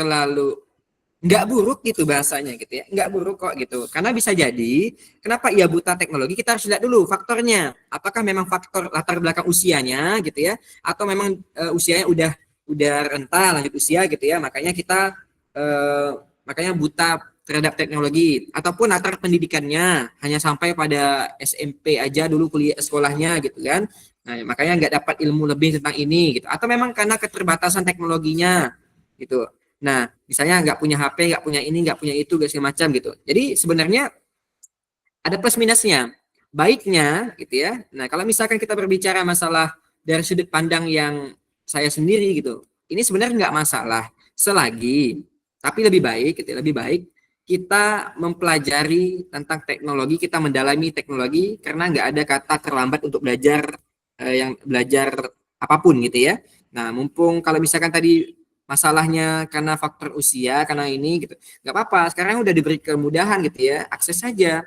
buruk gitu bahasanya gitu ya, nggak buruk kok gitu. Karena bisa jadi, kenapa ia buta teknologi, kita harus lihat dulu faktornya. Apakah memang faktor latar belakang usianya gitu ya, atau memang usianya udah renta lanjut usia gitu ya, makanya kita makanya buta terhadap teknologi, ataupun latar pendidikannya hanya sampai pada SMP aja dulu kuliah sekolahnya gitu kan. Nah, makanya nggak dapat ilmu lebih tentang ini gitu, atau memang karena keterbatasan teknologinya gitu. Nah, misalnya nggak punya HP, nggak punya ini, nggak punya itu, segala macam gitu. Jadi sebenarnya ada plus minusnya. Baiknya gitu ya. Nah, kalau misalkan kita berbicara masalah dari sudut pandang yang saya sendiri gitu, ini sebenarnya nggak masalah selagi, tapi lebih baik gitu, lebih baik kita mempelajari tentang teknologi, kita mendalami teknologi, karena nggak ada kata terlambat untuk belajar yang belajar apapun gitu ya. Nah, mumpung kalau misalkan tadi masalahnya karena faktor usia, karena ini gitu, nggak apa-apa. Sekarang udah diberi kemudahan gitu ya, akses saja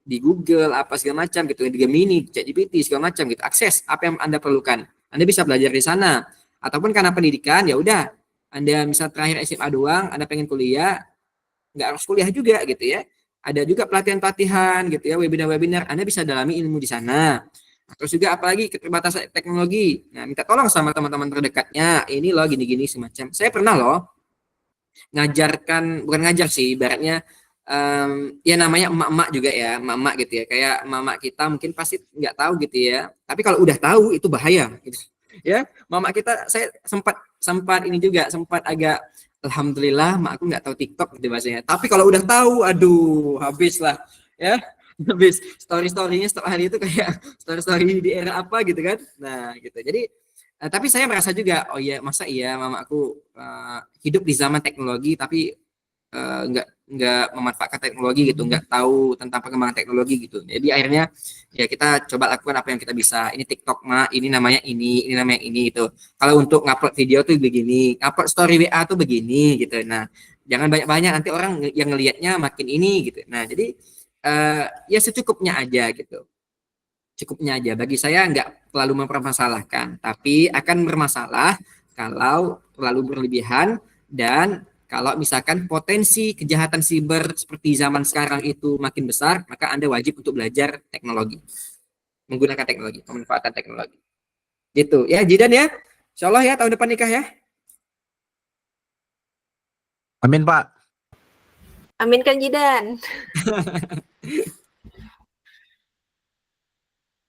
di Google apa segala macam gitu, di Gemini, ChatGPT segala macam gitu, akses apa yang Anda perlukan. Anda bisa belajar di sana. Ataupun karena pendidikan, ya udah, Anda misal terakhir SMA doang, Anda pengen kuliah, nggak harus kuliah juga gitu ya. Ada juga pelatihan-pelatihan gitu ya, webinar-webinar, Anda bisa dalami ilmu di sana. Terus juga apalagi keterbatasan teknologi. Nah, minta tolong sama teman-teman terdekatnya, ini loh gini-gini semacam. Saya pernah loh ngajarkan, bukan ngajar sih, ibaratnya ya namanya emak-emak juga ya, emak-emak gitu ya. Kayak emak-emak kita mungkin pasti nggak tahu gitu ya. Tapi kalau udah tahu itu bahaya gitu. Ya, mama kita saya sempat ini juga sempat agak alhamdulillah mak aku nggak tahu TikTok gitu bahasanya. Tapi kalau udah tahu, aduh habis lah ya. Habis story-storynya setiap hari itu kayak story-story di era apa gitu kan. Nah, gitu. Jadi tapi saya merasa juga, oh iya masa iya mama aku hidup di zaman teknologi tapi nggak memanfaatkan teknologi gitu, nggak tahu tentang perkembangan teknologi gitu. Jadi akhirnya ya kita coba lakukan apa yang kita bisa. Ini TikTok mah, ini namanya ini namanya ini itu. Kalau untuk ngupload video tuh begini, upload story WA tuh begini gitu. Nah, jangan banyak-banyak, nanti orang yang ngelihatnya makin ini gitu. Nah, jadi ya secukupnya aja gitu. Cukupnya aja. Bagi saya nggak terlalu mempermasalahkan, tapi akan bermasalah kalau terlalu berlebihan, dan kalau misalkan potensi kejahatan siber seperti zaman sekarang itu makin besar, maka Anda wajib untuk belajar teknologi, menggunakan teknologi, pemanfaatan teknologi. Gitu ya, Jidan ya. Insya Allah ya tahun depan nikah ya. Amin, Pak. Amin kan Jidan.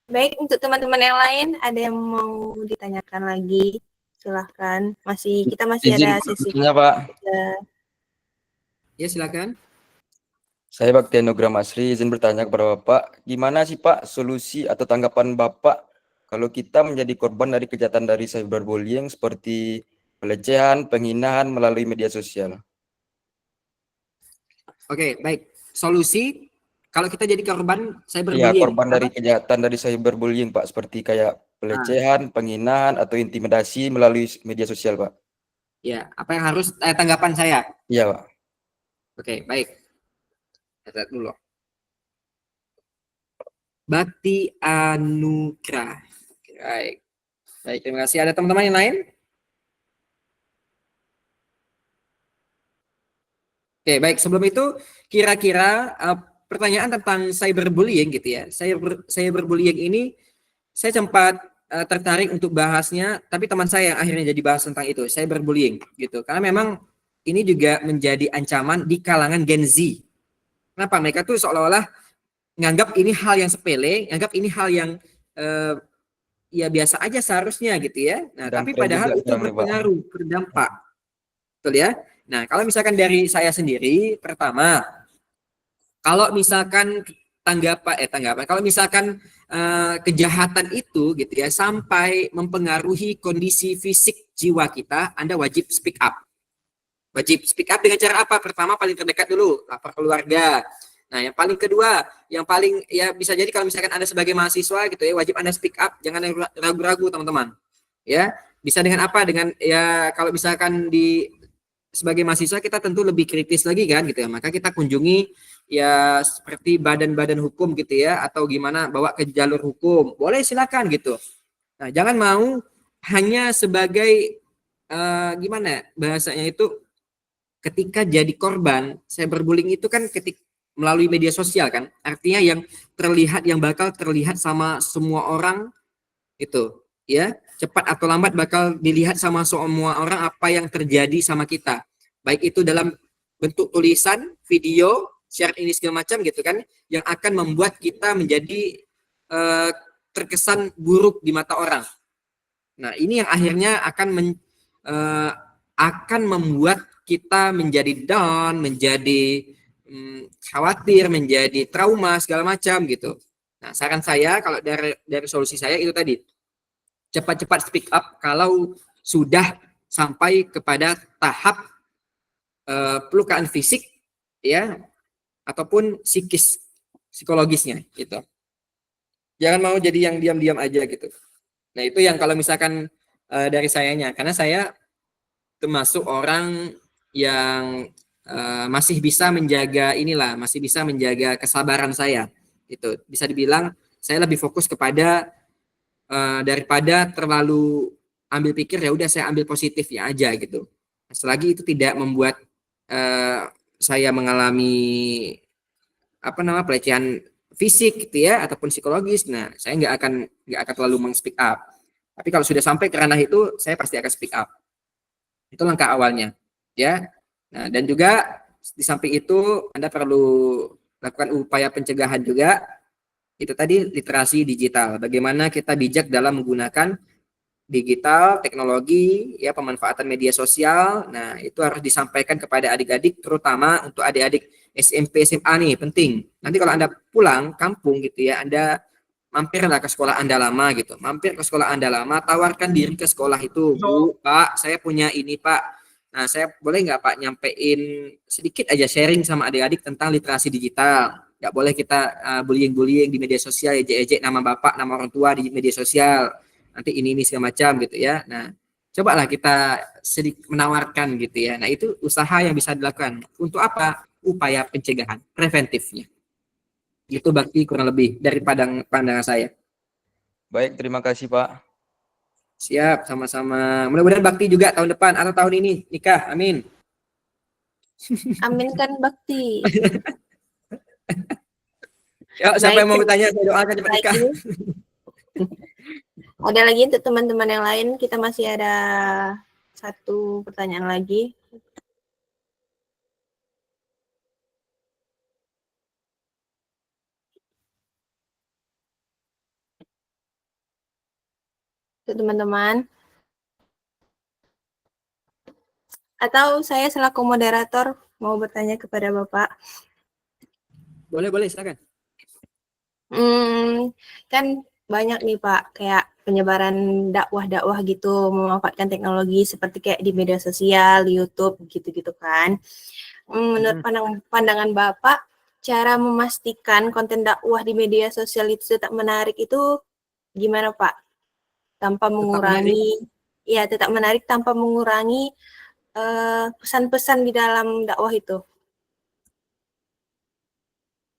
Baik, untuk teman-teman yang lain, ada yang mau ditanyakan lagi? Silahkan. Kita masih ada sesi. Pak. Ya, silakan. Saya Baktianogram Asri, izin bertanya kepada Bapak, gimana sih Pak solusi atau tanggapan Bapak kalau kita menjadi korban dari kejahatan dari cyberbullying seperti pelecehan, penghinaan melalui media sosial? Oke, baik. Solusi kalau kita jadi korban Iya, cyberbullying. korban dari kejahatan dari cyberbullying Pak, seperti kayak pelecehan, penghinaan atau intimidasi melalui media sosial Pak. Ya, apa yang harus tanggapan saya? Iya Pak. Oke, baik. Lihat dulu. Bakti Anugrah. Baik. Baik, terima kasih. Ada teman-teman yang lain? Oke, baik. Sebelum itu, kira-kira pertanyaan tentang cyberbullying gitu ya. Cyberbullying ini saya sempat tertarik untuk bahasnya, tapi teman saya yang akhirnya jadi bahas tentang itu, cyberbullying gitu. Karena memang ini juga menjadi ancaman di kalangan Gen Z. Kenapa? Mereka tuh seolah-olah nganggap ini hal yang sepele, nganggap ini hal yang ya biasa aja seharusnya gitu ya. Nah, Dan tapi padahal itu berpengaruh, berdampak. Betul ya? Nah, kalau misalkan dari saya sendiri, pertama, kalau misalkan tanggapan, kalau misalkan kejahatan itu gitu ya sampai mempengaruhi kondisi fisik jiwa kita, Anda wajib speak up. Wajib speak up dengan cara apa? Pertama, paling terdekat dulu, lapor keluarga. Nah, yang paling kedua, yang paling ya bisa jadi kalau misalkan Anda sebagai mahasiswa gitu ya, wajib Anda speak up, jangan ragu-ragu teman-teman. Ya, bisa dengan apa? Dengan ya kalau misalkan sebagai mahasiswa kita tentu lebih kritis lagi kan gitu ya. Maka kita kunjungi ya seperti badan-badan hukum gitu ya, atau gimana bawa ke jalur hukum. Boleh silakan gitu. Nah, jangan mau hanya sebagai gimana bahasanya itu, ketika jadi korban cyberbullying itu kan melalui media sosial kan, artinya yang bakal terlihat sama semua orang itu ya, cepat atau lambat bakal dilihat sama semua orang apa yang terjadi sama kita, baik itu dalam bentuk tulisan, video, share ini segala macam gitu kan, yang akan membuat kita menjadi terkesan buruk di mata orang. Nah, ini yang akhirnya akan membuat kita menjadi down, menjadi khawatir, menjadi trauma segala macam gitu. Nah, saran saya kalau dari solusi saya itu tadi, cepat-cepat speak up kalau sudah sampai kepada tahap pelukaan fisik ya, ataupun psikologisnya gitu. Jangan mau jadi yang diam-diam aja gitu. Nah, itu yang kalau misalkan dari sayanya, karena saya termasuk orang yang masih bisa menjaga kesabaran saya. Itu bisa dibilang saya lebih fokus kepada daripada terlalu ambil pikir, ya udah saya ambil positifnya aja gitu. Selagi itu tidak membuat saya mengalami pelecehan fisik gitu ya, ataupun psikologis, nah saya nggak akan terlalu meng-speak up. Tapi kalau sudah sampai ke ranah itu, saya pasti akan speak up. Itu langkah awalnya, ya. Nah, dan juga di samping itu Anda perlu lakukan upaya pencegahan juga. Itu tadi literasi digital. Bagaimana kita bijak dalam menggunakan digital, teknologi, ya, pemanfaatan media sosial. Nah, itu harus disampaikan kepada adik-adik, terutama untuk adik-adik SMP, SMA nih, penting. Nanti kalau Anda pulang kampung gitu ya, Anda mampirlah ke sekolah Anda lama gitu. Mampir ke sekolah Anda lama, tawarkan diri ke sekolah itu. Bu, Pak, saya punya ini, Pak. Nah, saya boleh nggak, Pak, nyampein sedikit aja sharing sama adik-adik tentang literasi digital. Nggak boleh kita bullying-bullying di media sosial, ejek-ejek nama Bapak, nama orang tua di media sosial. Nanti ini segala macam gitu ya. Nah, cobalah kita sedikit menawarkan gitu ya. Nah, itu usaha yang bisa dilakukan. Untuk apa? Upaya pencegahan, preventifnya. Itu Bakti kurang lebih dari pandangan saya. Baik, terima kasih Pak. Siap, sama-sama. Mudah-mudahan Bakti juga tahun depan atau tahun ini nikah. Amin. Amin kan Bakti. Ya, siapa yang mau bertanya, saya doakan cepat nikah. Ada lagi untuk teman-teman yang lain, kita masih ada satu pertanyaan lagi. Untuk teman-teman. Atau saya selaku moderator mau bertanya kepada Bapak. Boleh, silakan. Kan banyak nih Pak, kayak penyebaran dakwah-dakwah gitu, memanfaatkan teknologi seperti kayak di media sosial, di YouTube, gitu-gitu kan. Menurut pandangan Bapak, cara memastikan konten dakwah di media sosial itu tetap menarik itu gimana Pak? Tanpa mengurangi, tetap menarik tanpa mengurangi pesan-pesan di dalam dakwah itu.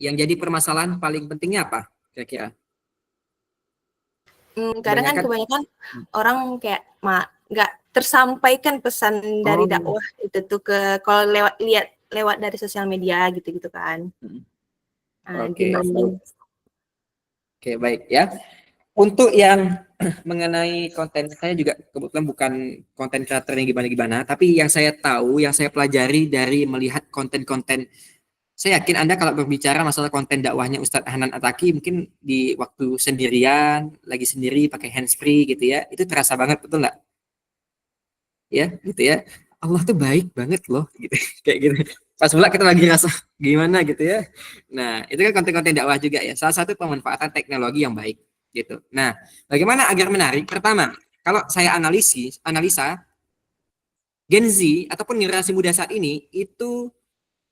Yang jadi permasalahan paling pentingnya apa kira-kira? Kadang kan kebanyakan orang kayak nggak tersampaikan pesan dari dakwah itu tuh kalau lewat dari sosial media gitu kan. Oke, baik ya. Untuk yang mengenai konten, saya juga kebetulan bukan konten creator yang gimana-gimana, tapi yang saya tahu, yang saya pelajari dari melihat konten-konten, saya yakin Anda kalau berbicara masalah konten dakwahnya Ustadz Hanan Ataki, mungkin di waktu sendirian, lagi sendiri pakai handsfree gitu ya, itu terasa banget, betul nggak? Ya, gitu ya. Allah tuh baik banget loh, gitu, kayak gitu. Pas pula kita lagi rasa gimana gitu ya. Nah, itu kan konten-konten dakwah juga ya. Salah satu pemanfaatan teknologi yang baik, gitu. Nah, bagaimana agar menarik? Pertama, kalau saya analisa, Gen Z ataupun generasi muda saat ini itu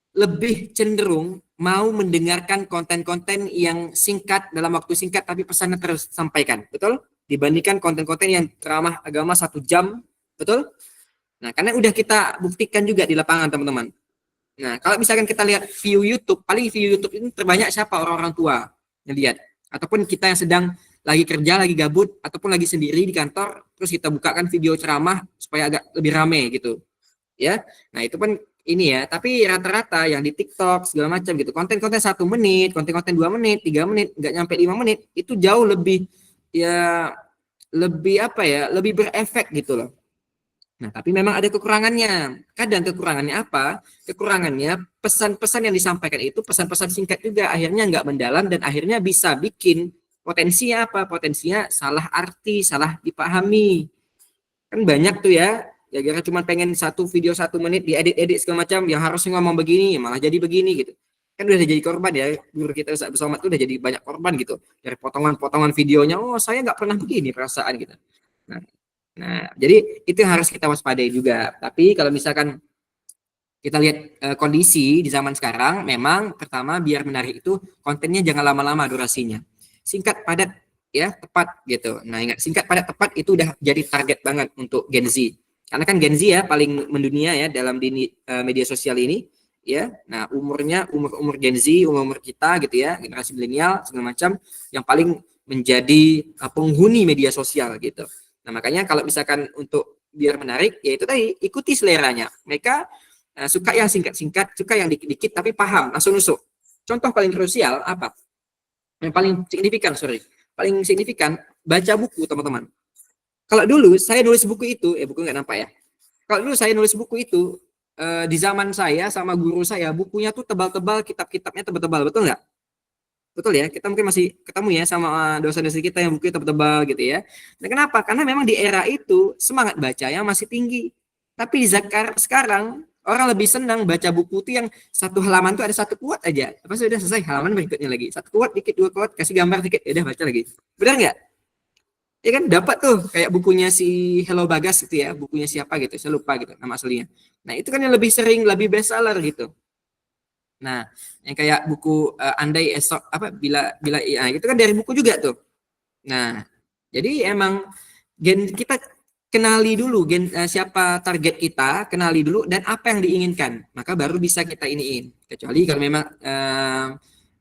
lebih cenderung mau mendengarkan konten-konten yang singkat dalam waktu singkat tapi pesannya terus sampaikan, betul? dibandingkan konten-konten yang ceramah agama 1 jam, betul? Nah, karena udah kita buktikan juga di lapangan, teman-teman. Nah, kalau misalkan kita lihat view YouTube, paling view YouTube ini terbanyak siapa? Orang-orang tua yang lihat. Ataupun kita yang sedang lagi kerja, lagi gabut, ataupun lagi sendiri di kantor, terus kita bukakan video ceramah supaya agak lebih rame gitu. Ya, nah itu kan ini ya, tapi rata-rata yang di TikTok segala macam gitu, konten-konten 1 menit, konten-konten 2 menit, 3 menit, nggak nyampe 5 menit, itu jauh lebih ya lebih apa ya, lebih berefek gitu loh. Nah, tapi memang ada kekurangannya. Kadang kekurangannya apa? Kekurangannya pesan-pesan yang disampaikan itu pesan-pesan singkat juga, akhirnya nggak mendalam dan akhirnya bisa bikin potensinya apa? Potensinya salah arti, salah dipahami. Kan banyak tuh ya, gara-gara cuma pengen satu video 1 menit diedit-edit segala macam, yang harusnya ngomong begini malah jadi begini gitu. Kan udah jadi korban ya, guru kita Ustaz Somad tuh udah jadi banyak korban gitu. Dari potongan-potongan videonya, oh saya nggak pernah begini perasaan gitu. Nah, jadi itu yang harus kita waspadai juga. Tapi kalau misalkan kita lihat kondisi di zaman sekarang, memang pertama biar menarik itu kontennya jangan lama-lama durasinya. Singkat, padat, ya, tepat gitu. Nah, ingat singkat, padat, tepat itu udah jadi target banget untuk Gen Z. Karena kan Gen Z ya paling mendunia ya dalam media sosial ini, ya. Nah, umurnya umur Gen Z, umur kita gitu ya, generasi milenial segala macam yang paling menjadi penghuni media sosial gitu. Nah, makanya kalau misalkan untuk biar menarik, ya itu tadi, ikuti seleranya. Mereka suka yang singkat-singkat, suka yang dikit-dikit, tapi paham, langsung nusuk. Contoh paling krusial apa? Yang paling signifikan, baca buku, teman-teman. Kalau dulu saya nulis buku itu, buku nggak nampak ya. Kalau dulu saya nulis buku itu, di zaman saya sama guru saya, bukunya tuh tebal-tebal, kitab-kitabnya tebal-tebal, betul nggak? Betul ya, kita mungkin masih ketemu ya sama dosen-dosen kita yang bukunya tebal-tebal gitu ya. Nah, kenapa? Karena memang di era itu semangat bacanya masih tinggi. Tapi sekarang orang lebih senang baca buku itu yang 1 halaman tuh ada 1 quote aja. Apa sudah selesai, halaman berikutnya lagi. 1 quote dikit, 2 quote, kasih gambar dikit, ya udah baca lagi. Benar nggak? Ya kan dapat tuh kayak bukunya si Hello Bagas gitu ya, bukunya siapa gitu, saya lupa gitu nama aslinya. Nah, itu kan yang lebih sering, lebih best seller gitu. Nah, yang kayak buku Andai Esok apa bila ya, itu kan dari buku juga tuh. Nah, jadi emang kita kenali dulu siapa target kita, kenali dulu dan apa yang diinginkan, maka baru bisa kita iniin. Kecuali kalau memang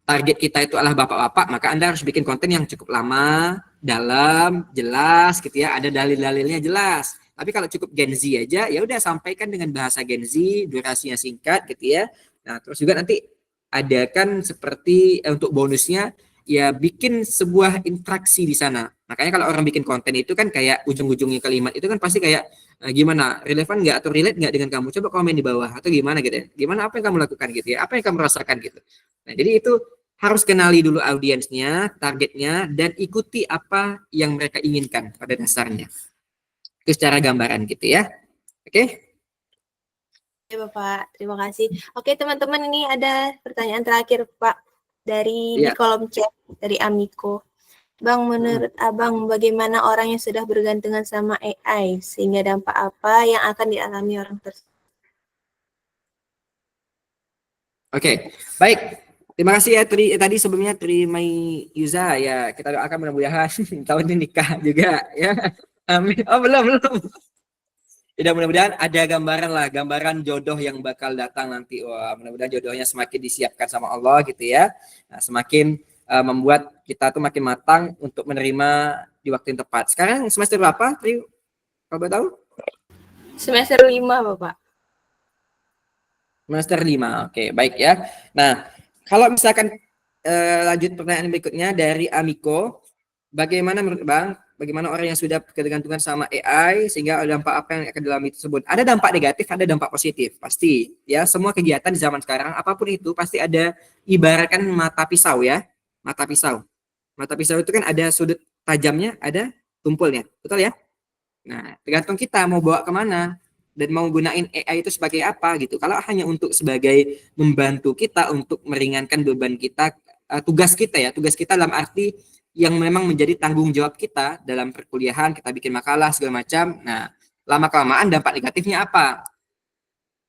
target kita itu adalah bapak-bapak, maka Anda harus bikin konten yang cukup lama, dalam, jelas gitu ya, ada dalil-dalilnya jelas. Tapi kalau cukup Gen Z aja, ya udah sampaikan dengan bahasa Gen Z, durasinya singkat gitu ya. Nah, terus juga nanti adakan seperti untuk bonusnya ya bikin sebuah interaksi di sana. Makanya kalau orang bikin konten itu kan kayak ujung-ujungnya kalimat itu kan pasti kayak gimana, relevan nggak atau relate nggak dengan kamu? Coba komen di bawah atau gimana gitu ya. Gimana, apa yang kamu lakukan gitu ya? Apa yang kamu rasakan gitu. Nah, jadi itu harus kenali dulu audiensnya, targetnya, dan ikuti apa yang mereka inginkan pada dasarnya. Itu secara gambaran gitu ya. Oke? Ya Bapak, terima kasih. Oke teman-teman, ini ada pertanyaan terakhir Pak dari di kolom chat dari Amiko. Bang, menurut Abang bagaimana orang yang sudah bergantungan sama AI sehingga dampak apa yang akan dialami orang tersebut? Oke, baik. Terima kasih ya tadi sebelumnya Mai Yuza ya, kita doakan mudah-mudahan tahun ini nikah juga ya. Amin. Oh belum. Ya, mudah-mudahan ada gambaran jodoh yang bakal datang nanti. Wah, mudah-mudahan jodohnya semakin disiapkan sama Allah gitu ya. Nah, semakin membuat kita tuh makin matang untuk menerima di waktu yang tepat. Sekarang semester berapa? Kalau boleh tahu? Semester 5, Bapak. Semester 5. Oke, baik ya. Nah, kalau misalkan lanjut pertanyaan berikutnya dari Amiko, bagaimana menurut Bang? Bagaimana orang yang sudah ketergantungan sama AI sehingga ada dampak apa yang akan dialami tersebut? Ada dampak negatif, ada dampak positif, pasti. Ya, semua kegiatan di zaman sekarang apapun itu pasti ada ibaratkan mata pisau ya, mata pisau. Mata pisau itu kan ada sudut tajamnya, ada tumpulnya, betul ya? Nah, tergantung kita mau bawa kemana dan mau gunain AI itu sebagai apa gitu. Kalau hanya untuk sebagai membantu kita untuk meringankan beban kita, tugas kita dalam arti yang memang menjadi tanggung jawab kita dalam perkuliahan, kita bikin makalah segala macam. Nah, lama-kelamaan dampak negatifnya apa?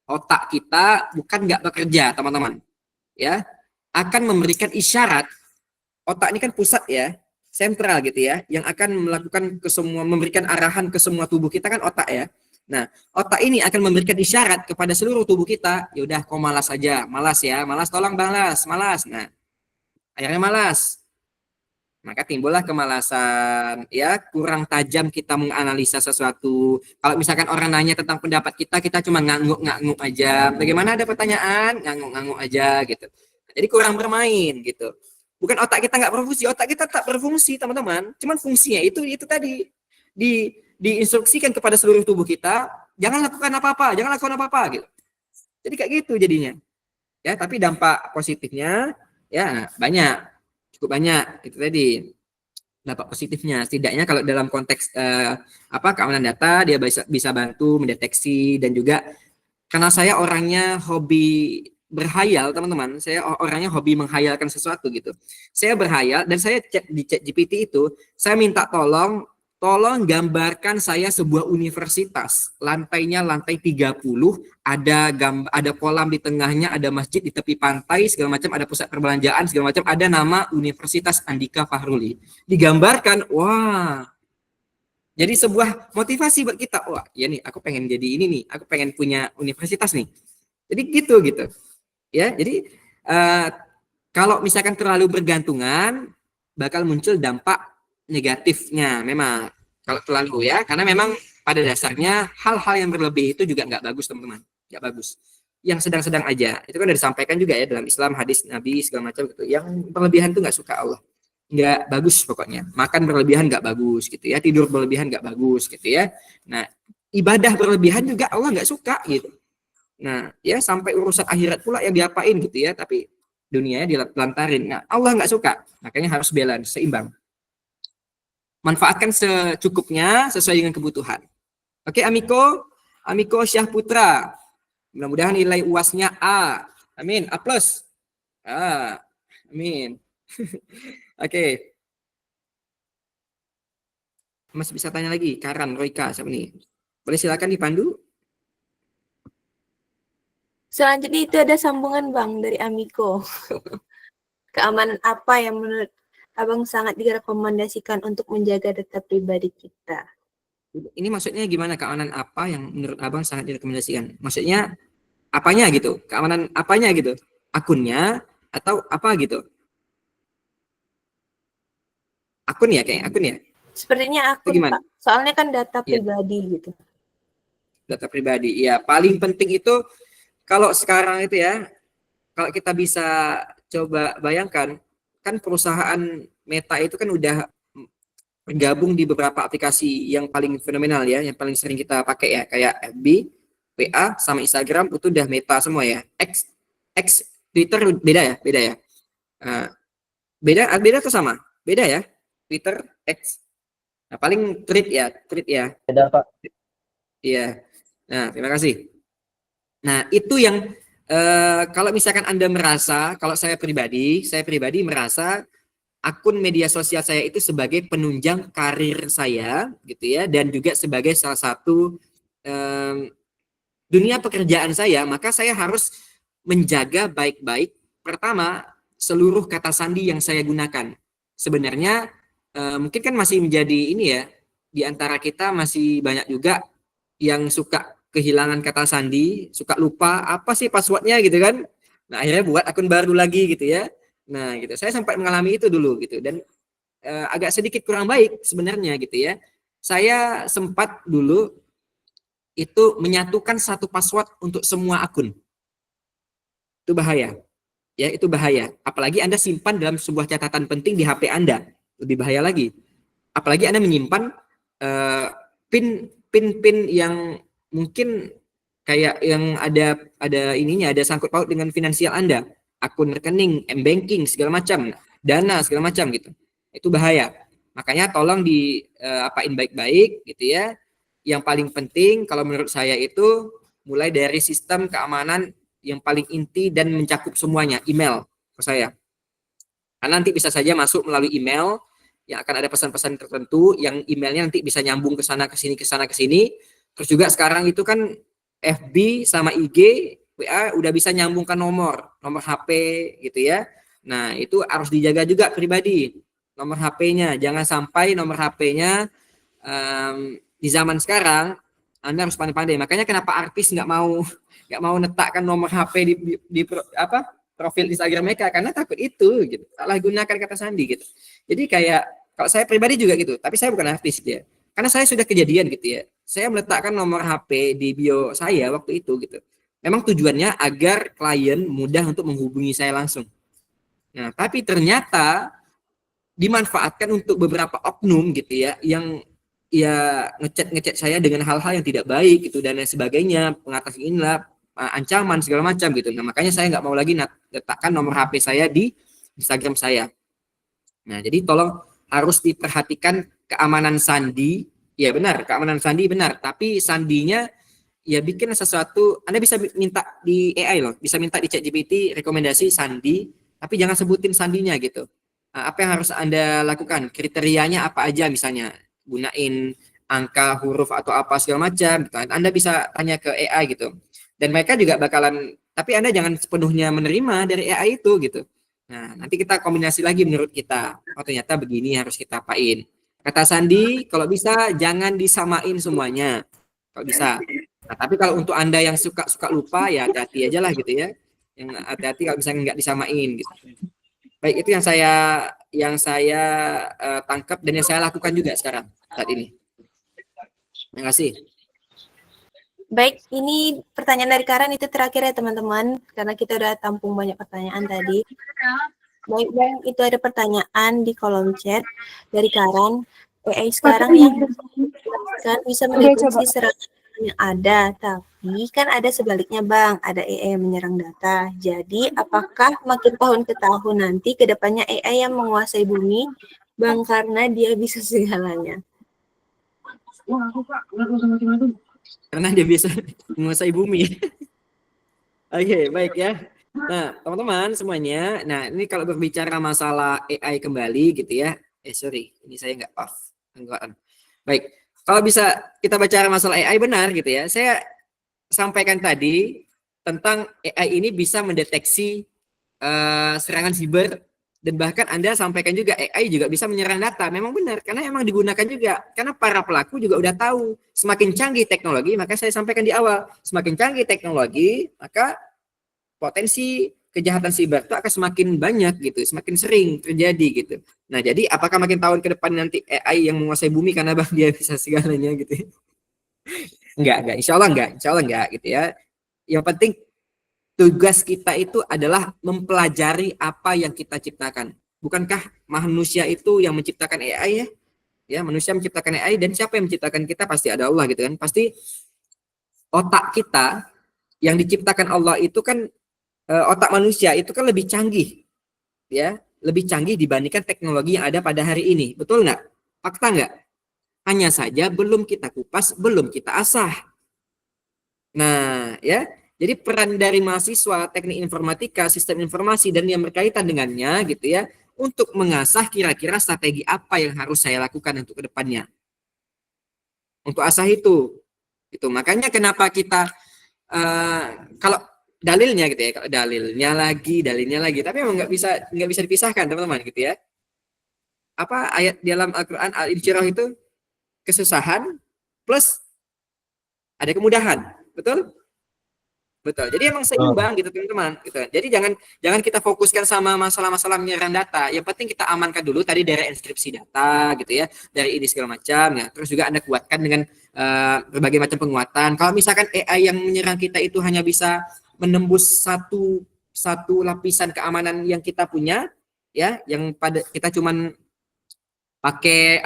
Otak kita bukan nggak bekerja, teman-teman. Ya, akan memberikan isyarat. Otak ini kan pusat ya, sentral gitu ya, yang akan melakukan ke semua, memberikan arahan ke semua tubuh kita kan otak ya. Nah, otak ini akan memberikan isyarat kepada seluruh tubuh kita, ya udah kau malas aja, malas ya, malas tolong balas, malas. Nah, akhirnya malas. Maka timbullah kemalasan, ya kurang tajam kita menganalisa sesuatu. Kalau misalkan orang nanya tentang pendapat kita cuma ngangguk-ngangguk aja. Bagaimana ada pertanyaan, ngangguk-ngangguk aja gitu. Jadi kurang bermain gitu. Bukan otak kita nggak berfungsi, otak kita tak berfungsi teman-teman. Cuman fungsinya itu tadi diinstruksikan kepada seluruh tubuh kita, jangan lakukan apa-apa, jangan lakukan apa-apa gitu. Jadi kayak gitu jadinya. Ya, tapi dampak positifnya ya banyak. Cukup banyak itu tadi dampak positifnya. Setidaknya kalau dalam konteks keamanan data dia bisa bantu mendeteksi, dan juga karena saya orangnya hobi berhayal teman-teman, saya orangnya hobi menghayalkan sesuatu gitu. Saya berhayal dan saya cek di ChatGPT itu, saya minta tolong gambarkan saya sebuah universitas, lantainya lantai 30, ada kolam di tengahnya, ada masjid di tepi pantai, segala macam, ada pusat perbelanjaan, segala macam, ada nama Universitas Andika Fahruli. Digambarkan, wah. Jadi sebuah motivasi buat kita, wah, ya nih, aku pengen jadi ini nih, aku pengen punya universitas nih. Jadi gitu. Ya, jadi kalau misalkan terlalu bergantungan, bakal muncul dampak negatifnya memang kalau terlalu ya, karena memang pada dasarnya hal-hal yang berlebih itu juga nggak bagus teman-teman, nggak bagus. Yang sedang-sedang aja itu kan udah disampaikan juga ya dalam Islam, hadis Nabi segala macam gitu. Yang berlebihan itu nggak suka Allah, nggak bagus pokoknya. Makan berlebihan nggak bagus gitu ya, tidur berlebihan nggak bagus gitu ya. Nah, ibadah berlebihan juga Allah nggak suka gitu. Nah, ya sampai urusan akhirat pula yang diapain gitu ya, tapi dunianya dilantarin. Nah, Allah nggak suka, makanya harus balance, seimbang. Manfaatkan secukupnya sesuai dengan kebutuhan. Oke, Amiko Syah Putra. Mudah-mudahan nilai UAS-nya A. Amin. A+. Amin. Oke. Masih bisa tanya lagi. Karan, Royka, siapa nih? Boleh silakan dipandu. Selanjutnya itu ada sambungan Bang dari Amiko. Keamanan apa yang menurut Abang sangat direkomendasikan untuk menjaga data pribadi kita? Ini maksudnya gimana, keamanan apa yang menurut Abang sangat direkomendasikan? Maksudnya apanya gitu? Keamanan apanya gitu? Akunnya atau apa gitu? Akun ya, kayak akun ya? Sepertinya akun, Pak. Soalnya kan data pribadi gitu. Data pribadi. Ya, paling penting itu kalau sekarang itu ya, kalau kita bisa coba bayangkan, kan perusahaan Meta itu kan udah bergabung di beberapa aplikasi yang paling fenomenal ya, yang paling sering kita pakai ya, kayak FB, WA, sama Instagram itu udah Meta semua ya. X Twitter beda ya. Beda atau sama? Beda ya. Twitter, X. Nah, paling tweet ya. Beda, Pak. Iya. Nah, terima kasih. Nah, itu yang kalau misalkan Anda merasa, kalau saya pribadi merasa akun media sosial saya itu sebagai penunjang karir saya gitu ya, dan juga sebagai salah satu dunia pekerjaan saya, maka saya harus menjaga baik-baik. Pertama, seluruh kata sandi yang saya gunakan. Sebenarnya mungkin kan masih menjadi ini ya, di antara kita masih banyak juga yang suka kehilangan kata sandi, suka lupa apa sih passwordnya gitu kan. Nah, akhirnya buat akun baru lagi gitu ya. Nah, gitu. Saya sempat mengalami itu dulu gitu, dan agak sedikit kurang baik sebenarnya gitu ya. Saya sempat dulu itu menyatukan satu password untuk semua akun. Itu bahaya. Ya, itu bahaya. Apalagi Anda simpan dalam sebuah catatan penting di HP Anda. Lebih bahaya lagi. Apalagi Anda menyimpan pin yang mungkin kayak yang ada ininya, ada sangkut paut dengan finansial Anda. Akun rekening, m-banking, segala macam, dana, segala macam gitu. Itu bahaya. Makanya tolong apain baik-baik gitu ya. Yang paling penting kalau menurut saya itu mulai dari sistem keamanan yang paling inti dan mencakup semuanya, email ke saya. Karena nanti bisa saja masuk melalui email yang akan ada pesan-pesan tertentu yang emailnya nanti bisa nyambung ke sana ke sini. Terus juga sekarang itu kan FB sama IG, WA udah bisa nyambungkan nomor HP gitu ya. Nah, itu harus dijaga juga pribadi. nomor HP-nya. Jangan sampai nomor HP-nya di zaman sekarang Anda harus pandai-pandai. Makanya kenapa artis nggak mau letakkan nomor HP di profil Instagram mereka, karena takut itu gitu. Salah gunakan kata sandi gitu. Jadi kayak kalau saya pribadi juga gitu, tapi saya bukan artis gitu ya. Karena saya sudah kejadian gitu ya. Saya meletakkan nomor HP di bio saya waktu itu gitu. Memang tujuannya agar klien mudah untuk menghubungi saya langsung. Nah, tapi ternyata dimanfaatkan untuk beberapa oknum gitu ya, yang ya ngechat saya dengan hal-hal yang tidak baik gitu dan lain sebagainya, pengatas inilah ancaman segala macam gitu. Nah, makanya saya nggak mau lagi letakkan nomor HP saya di Instagram saya. Nah, jadi tolong harus diperhatikan keamanan sandi. Ya benar, keamanan sandi benar, tapi sandinya ya bikin sesuatu. Anda bisa minta di AI loh, bisa minta di ChatGPT rekomendasi sandi, tapi jangan sebutin sandinya gitu. Nah, apa yang harus Anda lakukan? Kriterianya apa aja, misalnya gunain angka, huruf atau apa segala macam gitu. Anda bisa tanya ke AI gitu. Dan mereka juga bakalan, tapi Anda jangan sepenuhnya menerima dari AI itu gitu. Nah, nanti kita kombinasi lagi menurut kita. Oh, ternyata begini harus kita apain. Kata sandi, kalau bisa jangan disamain semuanya. Kalau bisa. Nah, tapi kalau untuk Anda yang suka lupa, ya hati-hati aja lah gitu ya. Yang hati-hati kalau bisa nggak disamain gitu. Baik, itu yang saya tangkap dan yang saya lakukan juga sekarang saat ini. Terima kasih. Baik, ini pertanyaan dari Karan itu terakhir ya teman-teman, karena kita udah tampung banyak pertanyaan tadi. Baik, Bang, itu ada pertanyaan di kolom chat dari Karan. AI sekarang yang kan bisa mendeteksi serangan yang ada, tapi kan ada sebaliknya Bang, ada AI yang menyerang data. Jadi apakah makin tahun ke tahun nanti ke depannya AI yang menguasai bumi Bang, karena dia bisa segalanya? Karena dia bisa menguasai bumi. Oke, baik ya. Nah, teman-teman semuanya, nah ini kalau berbicara masalah AI kembali gitu ya. Sorry, ini saya nggak off. Baik, kalau bisa kita bicara masalah AI benar gitu ya. Saya sampaikan tadi tentang AI ini bisa mendeteksi serangan siber, dan bahkan Anda sampaikan juga AI juga bisa menyerang data. Memang benar, karena emang digunakan juga. Karena para pelaku juga udah tahu, semakin canggih teknologi, maka saya sampaikan di awal, semakin canggih teknologi, maka potensi kejahatan siber itu akan semakin banyak gitu, semakin sering terjadi gitu. Nah, jadi apakah makin tahun ke depan nanti AI yang menguasai bumi karena Bang dia bisa segalanya gitu? Enggak, insya Allah enggak gitu ya. Yang penting tugas kita itu adalah mempelajari apa yang kita ciptakan. Bukankah manusia itu yang menciptakan AI ya? Ya, manusia menciptakan AI, dan siapa yang menciptakan kita? Pasti ada Allah gitu kan. Pasti otak kita yang diciptakan Allah itu kan otak manusia itu kan lebih canggih. Ya, lebih canggih dibandingkan teknologi yang ada pada hari ini. Betul nggak? Fakta nggak? Hanya saja belum kita kupas, belum kita asah. Nah, ya. Jadi peran dari mahasiswa teknik informatika, sistem informasi, dan yang berkaitan dengannya gitu ya, untuk mengasah kira-kira strategi apa yang harus saya lakukan untuk kedepannya. Untuk asah itu. Gitu. Makanya kenapa kita, kalau dalilnya gitu ya, kalau dalilnya lagi, tapi memang nggak bisa dipisahkan teman-teman gitu ya. Apa ayat di dalam Al-Quran Al-Insyirah itu, kesusahan plus ada kemudahan, betul? Betul. Jadi emang seimbang gitu teman-teman. Gitu. Jadi jangan kita fokuskan sama masalah-masalah menyerang data. Yang penting kita amankan dulu tadi dari enkripsi data gitu ya, dari ini segala macam. Ya. Terus juga Anda kuatkan dengan berbagai macam penguatan. Kalau misalkan AI yang menyerang kita itu hanya bisa menembus satu lapisan keamanan yang kita punya, ya, yang pada kita cuman pakai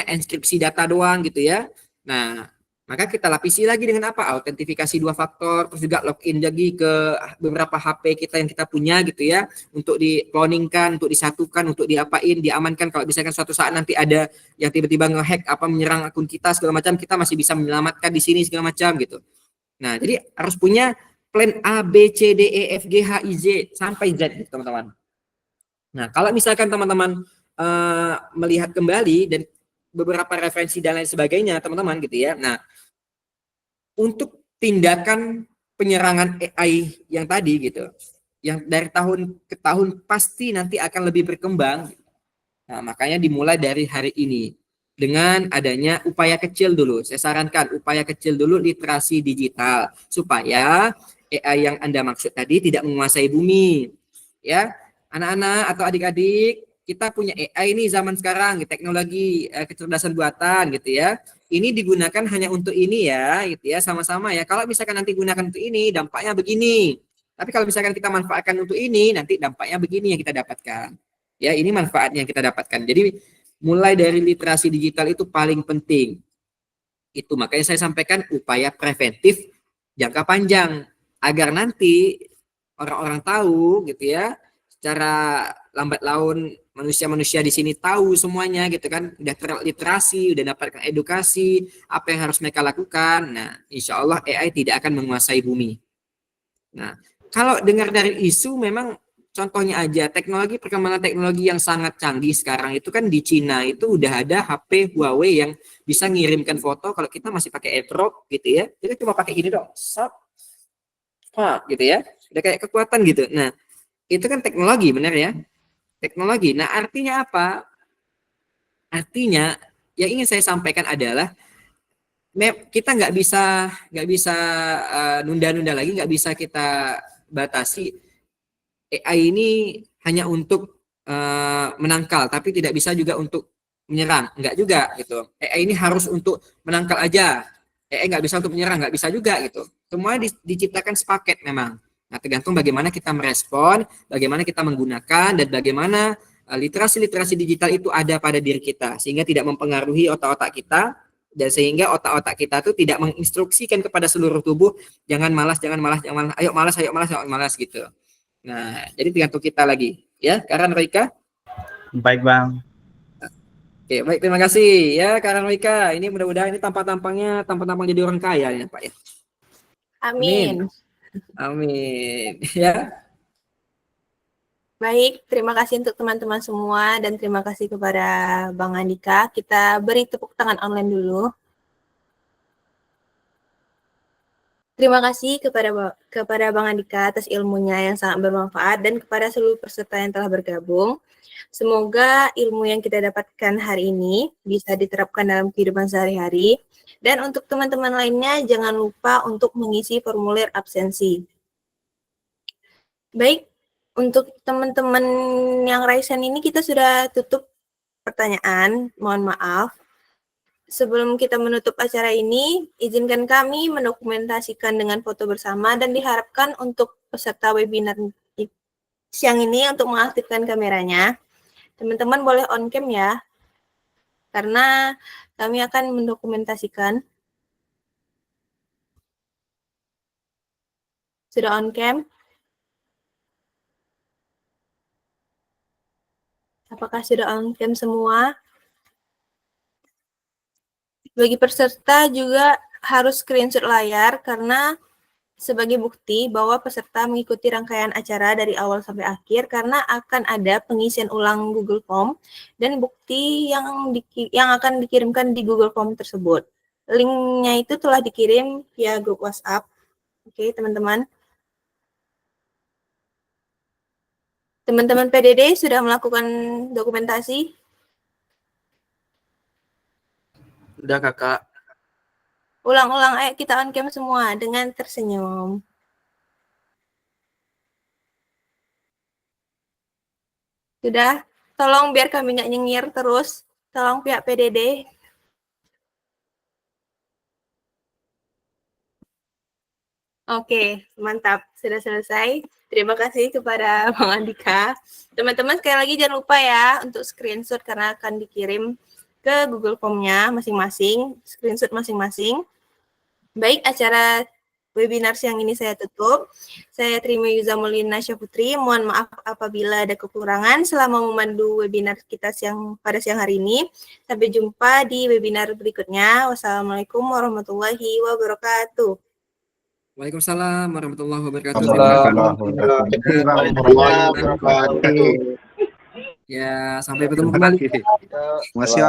enkripsi data doang gitu ya. Nah, maka kita lapisi lagi dengan apa? Autentifikasi 2 faktor, terus juga login lagi ke beberapa HP kita yang kita punya gitu ya, untuk di-cloningkan, untuk disatukan, untuk diapain, diamankan. Kalau misalkan suatu saat nanti ada yang tiba-tiba ngehack menyerang akun kita segala macam, kita masih bisa menyelamatkan di sini segala macam gitu. Nah, jadi harus punya plan A, B, C, D, E, F, G, H, I, Z sampai Z teman-teman. Nah, kalau misalkan teman-teman melihat kembali dan beberapa referensi dan lain sebagainya teman-teman gitu ya. Nah, untuk tindakan penyerangan AI yang tadi gitu, yang dari tahun ke tahun pasti nanti akan lebih berkembang. Nah, makanya dimulai dari hari ini dengan adanya upaya kecil dulu. Saya sarankan upaya kecil dulu literasi digital supaya AI yang Anda maksud tadi tidak menguasai bumi. Ya, anak-anak atau adik-adik, kita punya AI ini zaman sekarang, teknologi kecerdasan buatan gitu ya. Ini digunakan hanya untuk ini ya, gitu ya, sama-sama ya. Kalau misalkan nanti gunakan untuk ini, dampaknya begini. Tapi kalau misalkan kita manfaatkan untuk ini, nanti dampaknya begini yang kita dapatkan. Ya, ini manfaatnya yang kita dapatkan. Jadi mulai dari literasi digital itu paling penting. Itu makanya saya sampaikan upaya preventif jangka panjang agar nanti orang-orang tahu gitu ya, secara lambat laun manusia-manusia di sini tahu semuanya gitu kan, udah terliterasi, udah dapatkan edukasi apa yang harus mereka lakukan. Nah, insya Allah AI tidak akan menguasai bumi. Nah, kalau dengar dari isu memang contohnya aja perkembangan teknologi yang sangat canggih sekarang itu kan di Cina itu udah ada HP Huawei yang bisa ngirimkan foto kalau kita masih pakai AirDrop gitu ya. Jadi cuma pakai gini dong. Gitu ya. Udah kayak kekuatan gitu. Nah, itu kan teknologi benar ya. Teknologi. Nah, artinya apa? Artinya yang ingin saya sampaikan adalah kita nggak bisa nunda-nunda lagi, nggak bisa kita batasi AI ini hanya untuk menangkal, tapi tidak bisa juga untuk menyerang, nggak juga gitu. AI ini harus untuk menangkal aja, AI nggak bisa untuk menyerang, nggak bisa juga gitu. Semua diciptakan sepaket memang. Nah, tergantung bagaimana kita merespon, bagaimana kita menggunakan, dan bagaimana literasi digital itu ada pada diri kita, sehingga tidak mempengaruhi otak-otak kita, dan sehingga otak-otak kita tuh tidak menginstruksikan kepada seluruh tubuh, jangan malas, ayo malas gitu. Nah, jadi tergantung kita lagi, ya, Karan Roika. Baik, Bang. Oke, baik, terima kasih ya Karan Roika. Ini mudah-mudahan ini tampang jadi orang kaya ya, Pak ya. Amin. Amin. Ya. Baik, terima kasih untuk teman-teman semua dan terima kasih kepada Bang Andika. Kita beri tepuk tangan online dulu. Terima kasih kepada Bang Andika atas ilmunya yang sangat bermanfaat dan kepada seluruh peserta yang telah bergabung. Semoga ilmu yang kita dapatkan hari ini bisa diterapkan dalam kehidupan sehari-hari. Dan untuk teman-teman lainnya, jangan lupa untuk mengisi formulir absensi. Baik, untuk teman-teman yang raisan ini kita sudah tutup pertanyaan, mohon maaf. Sebelum kita menutup acara ini, izinkan kami mendokumentasikan dengan foto bersama dan diharapkan untuk peserta webinar siang ini untuk mengaktifkan kameranya. Teman-teman boleh on cam ya, karena kami akan mendokumentasikan. Sudah on cam? Apakah sudah on cam semua? Bagi peserta juga harus screenshot layar karena sebagai bukti bahwa peserta mengikuti rangkaian acara dari awal sampai akhir karena akan ada pengisian ulang Google Form dan bukti yang akan dikirimkan di Google Form tersebut. Linknya itu telah dikirim via grup WhatsApp. Oke, teman-teman. Teman-teman PDD sudah melakukan dokumentasi? Udah kakak. Ulang-ulang, ayo kita on cam semua dengan tersenyum. Sudah, tolong biar kami nggak nyengir terus. Tolong pihak PDD. Oke, mantap. Sudah selesai. Terima kasih kepada Bang Andika. Teman-teman sekali lagi jangan lupa ya untuk screenshot karena akan dikirim ke Google Form-nya masing-masing, screenshot masing-masing. Baik, acara webinar siang ini saya tutup. Saya Trimay Zamolina Syafutri. Mohon maaf apabila ada kekurangan selama memandu webinar kita pada siang hari ini. Sampai jumpa di webinar berikutnya. Wassalamualaikum warahmatullahi wabarakatuh. Waalaikumsalam warahmatullahi wabarakatuh. Ya, sampai bertemu kembali. Terima kasih,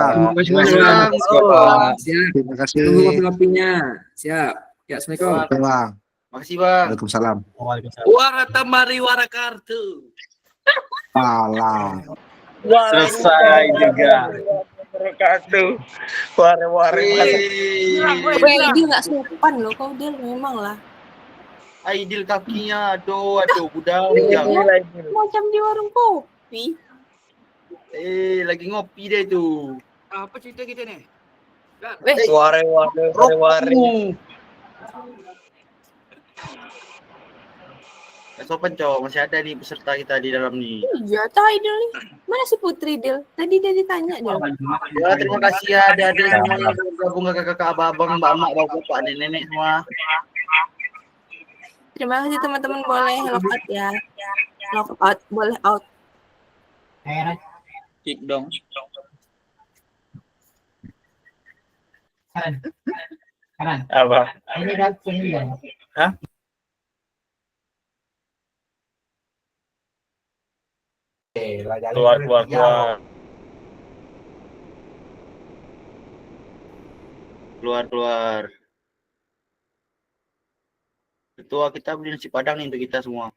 Terima kasih. Tunggu kopi-kopinya. Siap. Ya, Assalamualaikum. Terima Makasih bang. Waalaikumsalam. Warahmatullahi wabarakatuh. Alah. Selesai juga. Wabarakatuh. Ware-ware. Gue Idil nggak sopan loh, kau Dil memang lah. Aidil kakinya, aduh budal. Macam di warung kopi. Lagi ngopi deh itu. Apa cerita kita nih? Ware-ware. Sopan cowok, masih ada nih peserta kita di dalam nih. Iya, tahu Idil nih. Mana si Putri Dil? Tadi dia ditanya Dil. Ya, terima kasih ya adik-adik semua yang bergabung, kakak-kakak, abang-abang, mbak-mbak, bapak-bapak, nenek-nenek semua. Terima kasih teman-teman, boleh log out ya. Log out, boleh out. Kick dong. Apa? Hah? Keluar. Keluar. Ketua kita beli nasi padang nih untuk kita semua.